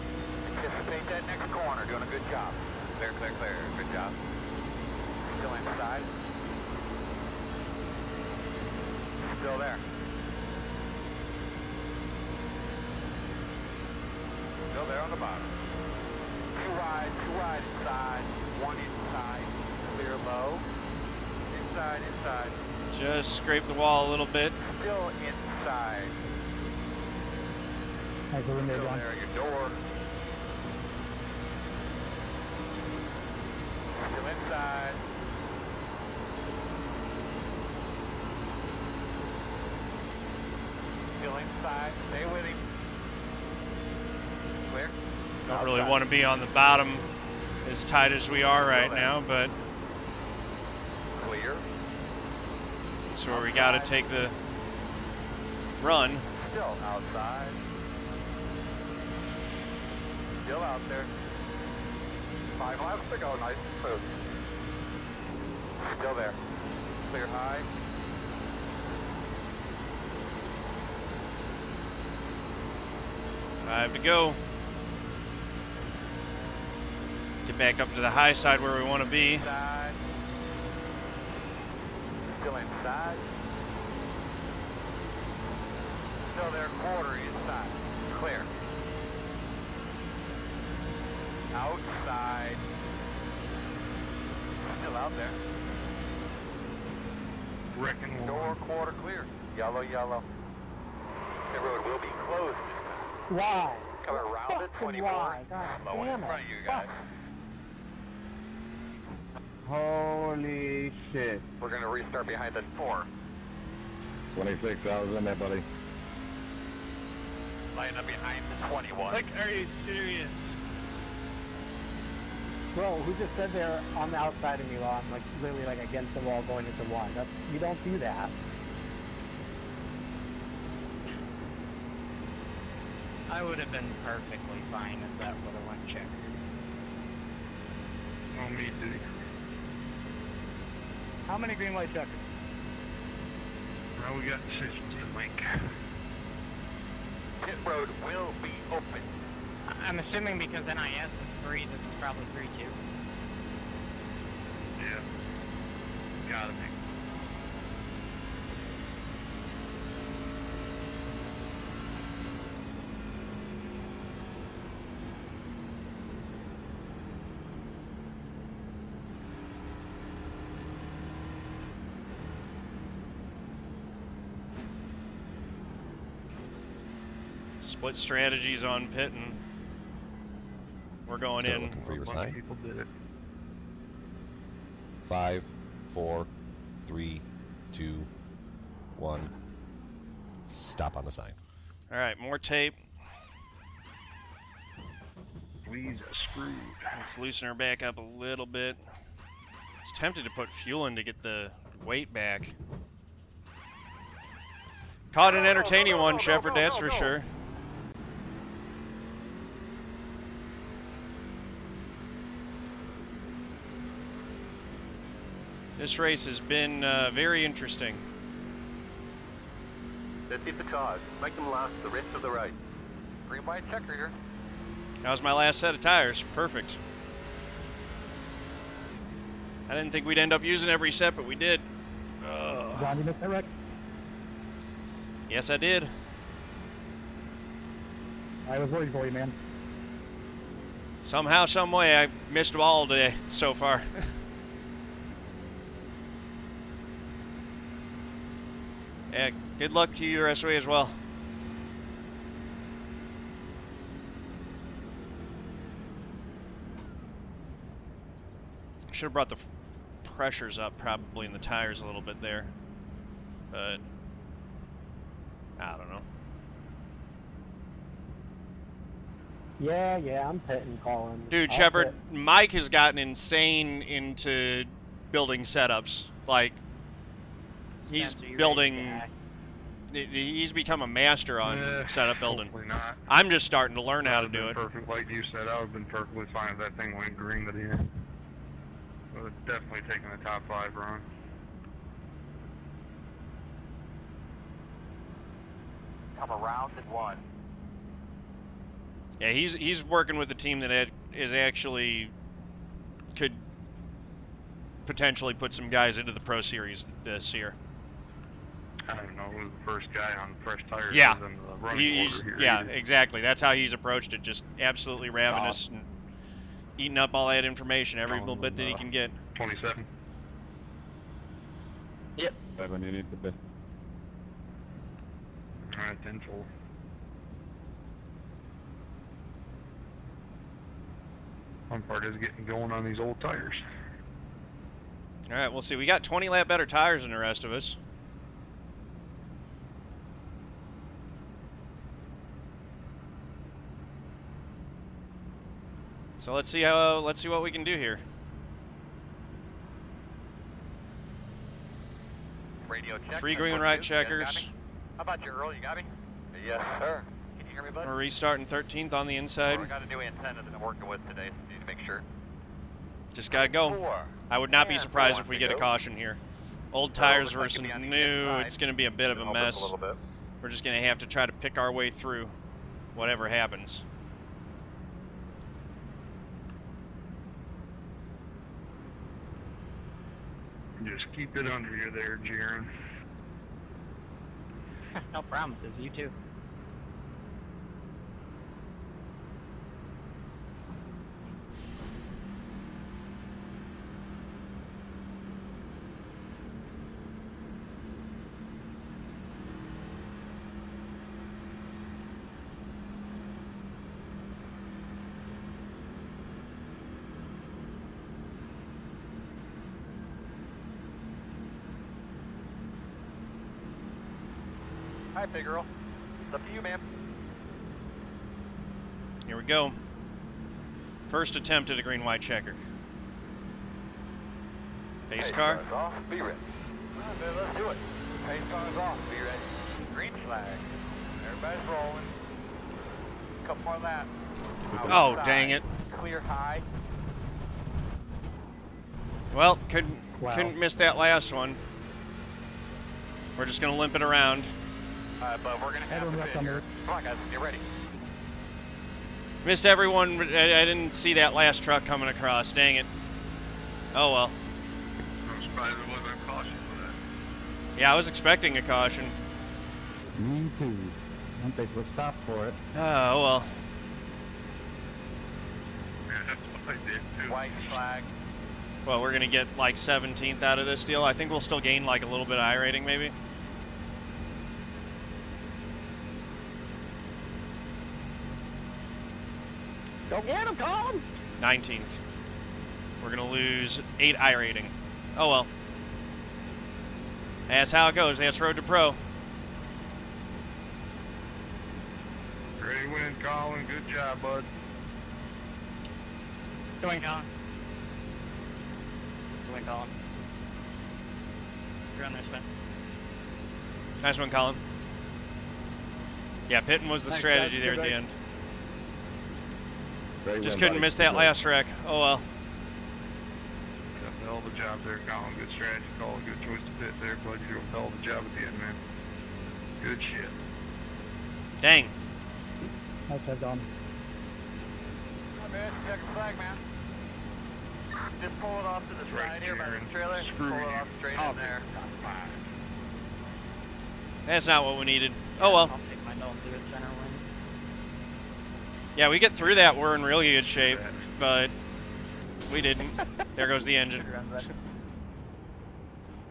Anticipate that next corner. Doing a good job. Clear, clear, clear. Good job. Still inside. Still there. Still there on the bottom. Two wide inside. One inside. Clear low. Inside, inside. Just scrape the wall a little bit. Still inside. Nice room there, Still John. there, your door. Still inside. Still inside. Stay with him. Clear. Don't really want to be on the bottom as tight as we are right now, but Clear. that's where we got to take the run. Still outside. Still out there. 5 laps to go. Nice and smooth. Still there. Clear high. Five to go. Get back up to the high side where we want to be. Inside. Still inside. Still there, quarter inside. Clear. Outside. Still out there. Wrecking Door quarter clear. Yellow, yellow. The road will be closed. Why? Coming around at 24. Why? God Low in damn front it. of you guys. Holy shit. We're going to restart behind the 4. 26, I was in there, buddy. Line up behind the 21. Like, are you serious? Bro, who just said they're on the outside of me while I'm like literally like against the wall going into one? That's, you don't do that. I would have been perfectly fine if that would have went checker. No me, dude. How many green light checkers? Now we got decisions to make. Pit road will be open. I'm assuming because NIS is 3, this is probably 3-2. Yeah. Gotta be. Split strategies on pitting. We're going Start in. looking for your A bunch of sign. people did it. 5, 4, 3, 2, 1. Stop on the sign. All right, more tape. Please screwed. Let's loosen her back up a little bit. I was tempted to put fuel in to get the weight back. Caught an entertaining one, Shepard, that's for sure. This race has been very interesting. Let's hit the cars. Make them last the rest of the race. Green light checker here. That was my last set of tires. Perfect. I didn't think we'd end up using every set, but we did. Ugh. John, you missed that wreck? Yes, I did. I was worried for you, man. Somehow, some way, I missed them all today so far. Yeah, good luck to you the rest of the way as well. Should have brought the pressures up probably in the tires a little bit there, but I don't know. Yeah, I'm pitting, Collin. Dude, I'll Shepard, pit. Mike has gotten insane into building setups. Like, he's That's a great building. guy. He's become a master on setup building. Hopefully not. I'm just starting to learn how to That do would've it. been Perfect, like you said, I would have been perfectly fine if that thing went green to the end. Would have definitely taken the top 5 run. Come around at 1. Yeah, he's working with a team that is actually could potentially put some guys into the Pro Series this year. I don't know. He was the first guy on fresh tires. Yeah, in the running order here yeah, either. exactly. That's how he's approached it. Just absolutely ravenous and eating up all that information, every little bit that he can get. 27. Yep. 7 you need to be. All right, then full. Fun part is getting going on these old tires. All right, we'll see. We got 20 lap better tires than the rest of us. So let's see what we can do here. Radio check. 3 green right checkers. How about you, Earl? You got me? Yes, sir. Can you hear me, bud? We're restarting 13th on the inside. I got a new antenna that I'm working with today, so need to make sure. Just gotta go. I would not be surprised if we get a caution here. Old tires versus new, it's gonna be a bit of a mess. We're just gonna have to try to pick our way through whatever happens. Just keep it under you there, Jaron. No promises, you too. Hi, big girl. It's up to you, man. Here we go. First attempt at a green-white checker. Pace car. Pace car's off. Be ready. All right, let's do it. Pace car's off. Be ready. Green flag. Everybody's rolling. Couple more laps. Oh, dang it. Clear high. Well, couldn't miss that last one. We're just gonna limp it around. But we're gonna have to finish here. Come on, guys. Get ready. Missed everyone. I didn't see that last truck coming across. Dang it. Oh well. I'm surprised there wasn't a caution for that. Yeah, I was expecting a caution. Me too. I don't think we'll stop for it. Oh well. Yeah, that's what I did too. White flag. Well, we're gonna get like 17th out of this deal. I think we'll still gain like a little bit of iRating maybe. Go get him, Collin! 19th. We're gonna lose 8 iRating. Oh well. That's how it goes. That's Road to Pro. Ready win, Collin. Good job, bud. Going on. Going Collin. You're on there, Spence. Nice one, Collin. Yeah, pitting was the Thanks, strategy guys. there at Good the night. end. Great Just win, couldn't buddy. miss that Good last wreck. Oh well. Got a hell of a job there, Collin. Good strategy call. Good choice to pit there, bud. You did a hell of a job at the end, man. Good shit. Dang. Nice job, Don. Hi, man. Check the flag, man. Just pull it off to the Right side here by there, the trailer. screw Pull it you. off straight Oh, in there. That's not what we needed. Oh well. I'll take my nose to the center wing. Yeah, we get through that, we're in really good shape, but we didn't. There goes the engine.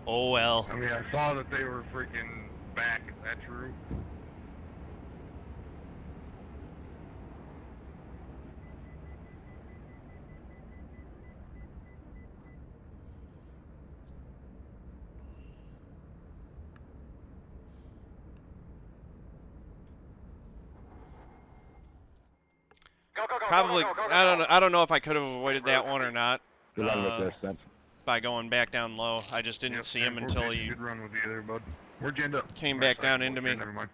Oh well. I mean, I saw that they were freaking back. Is that true? Go, go, go, Probably, go, go, go, go, I don't know if I could have avoided that one or not Good luck with this, Spence. by going back down low. I just didn't Yep, see him 10-4 until pace. he Good run with you there, bud. Where'd you end up? came Right back down side. into Okay, me. Never mind.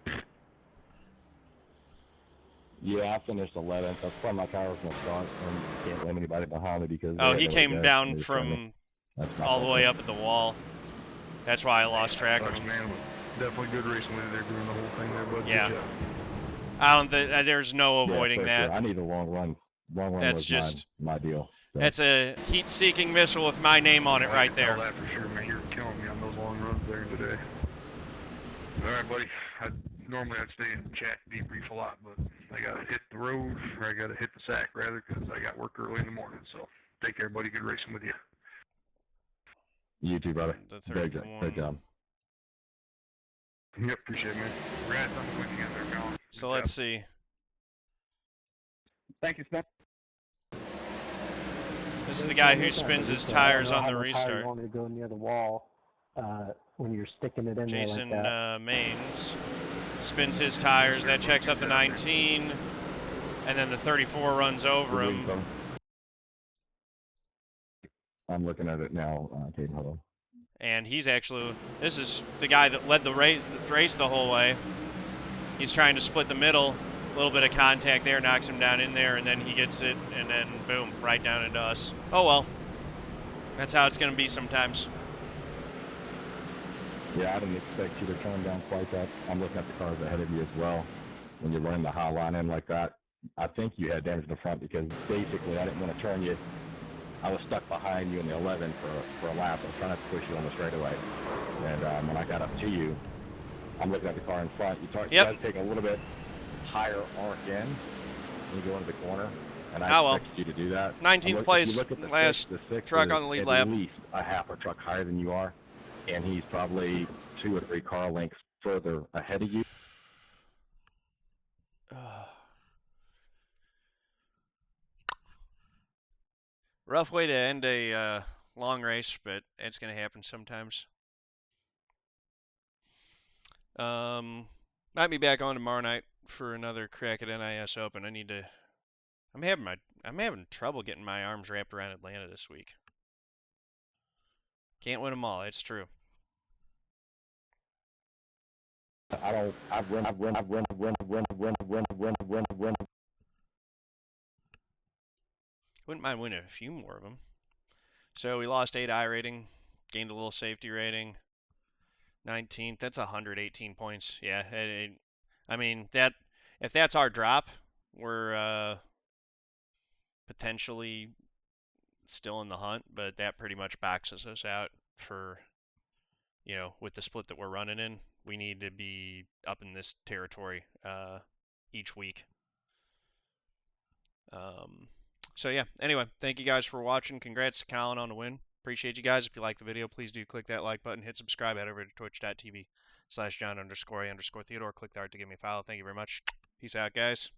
Yeah, I finished 11th. That's why my car was in the front and can't blame anybody behind me because. Oh, they he had no came gas and down they were trying to- from that's not all the my way fault. up at the wall. That's why I lost track of Sucks, him. man. Definitely good racing with you there doing the whole thing there, bud. Yeah. Good job. I don't think there's no avoiding for that. Sure. I need a long run. Long run That's was just my deal. So. That's a heat-seeking missile with my name on it I right can there. tell that for sure, man. You're killing me on those long runs there today. All right, buddy. Normally I'd stay in chat debrief a lot, but I gotta hit the road, or I gotta hit the sack rather, because I got work early in the morning. So take care, buddy. Good racing with you. You too, brother. The Great 31. job. Yep, appreciate it, man. Congrats on the win again there, Colin. So let's see. Thank you, Spence. This is the guy who spins his tires on the restart. You want me to go near the wall when you're sticking it in Jason there like that. Maines spins his tires. That checks up the 19, and then the 34 runs over him. I'm looking at it now, Caden, hold on. And he's actually, this is the guy that led the race the whole way. He's trying to split the middle. A little bit of contact there, knocks him down in there, and then he gets it, and then boom, right down into us. Oh well. That's how it's going to be sometimes. Yeah, I didn't expect you to turn down quite that. I'm looking at the cars ahead of you as well. When you run the high line in like that, I think you had damage in the front because basically I didn't want to turn you. I was stuck behind you in the 11 for a lap. I was trying to push you on the straightaway. And when I got up to you, I'm looking at the car in front. You try to take a little bit higher arc in when you go into the corner. And I expected you to do that. 19th place, last truck on the lead lap. At least a half a truck higher than you are. And he's probably 2 or 3 car lengths further ahead of you. Rough way to end a long race, but it's going to happen sometimes. Might be back on tomorrow night for another crack at NIS Open. I'm having trouble getting my arms wrapped around Atlanta this week. Can't win them all. It's true. Wouldn't mind winning a few more of them. So we lost 8 I rating, gained a little safety rating. 19th, that's 118 points. Yeah, I mean that if that's our drop, we're potentially still in the hunt, but that pretty much boxes us out for, you know, with the split that we're running in. We need to be up in this territory each week. So yeah, anyway, thank you guys for watching. Congrats to Collin on the win. Appreciate you guys. If you like the video, please do click that like button, hit subscribe, head over to twitch.tv/John_A_Theodore. Click there to give me a follow. Thank you very much. Peace out, guys.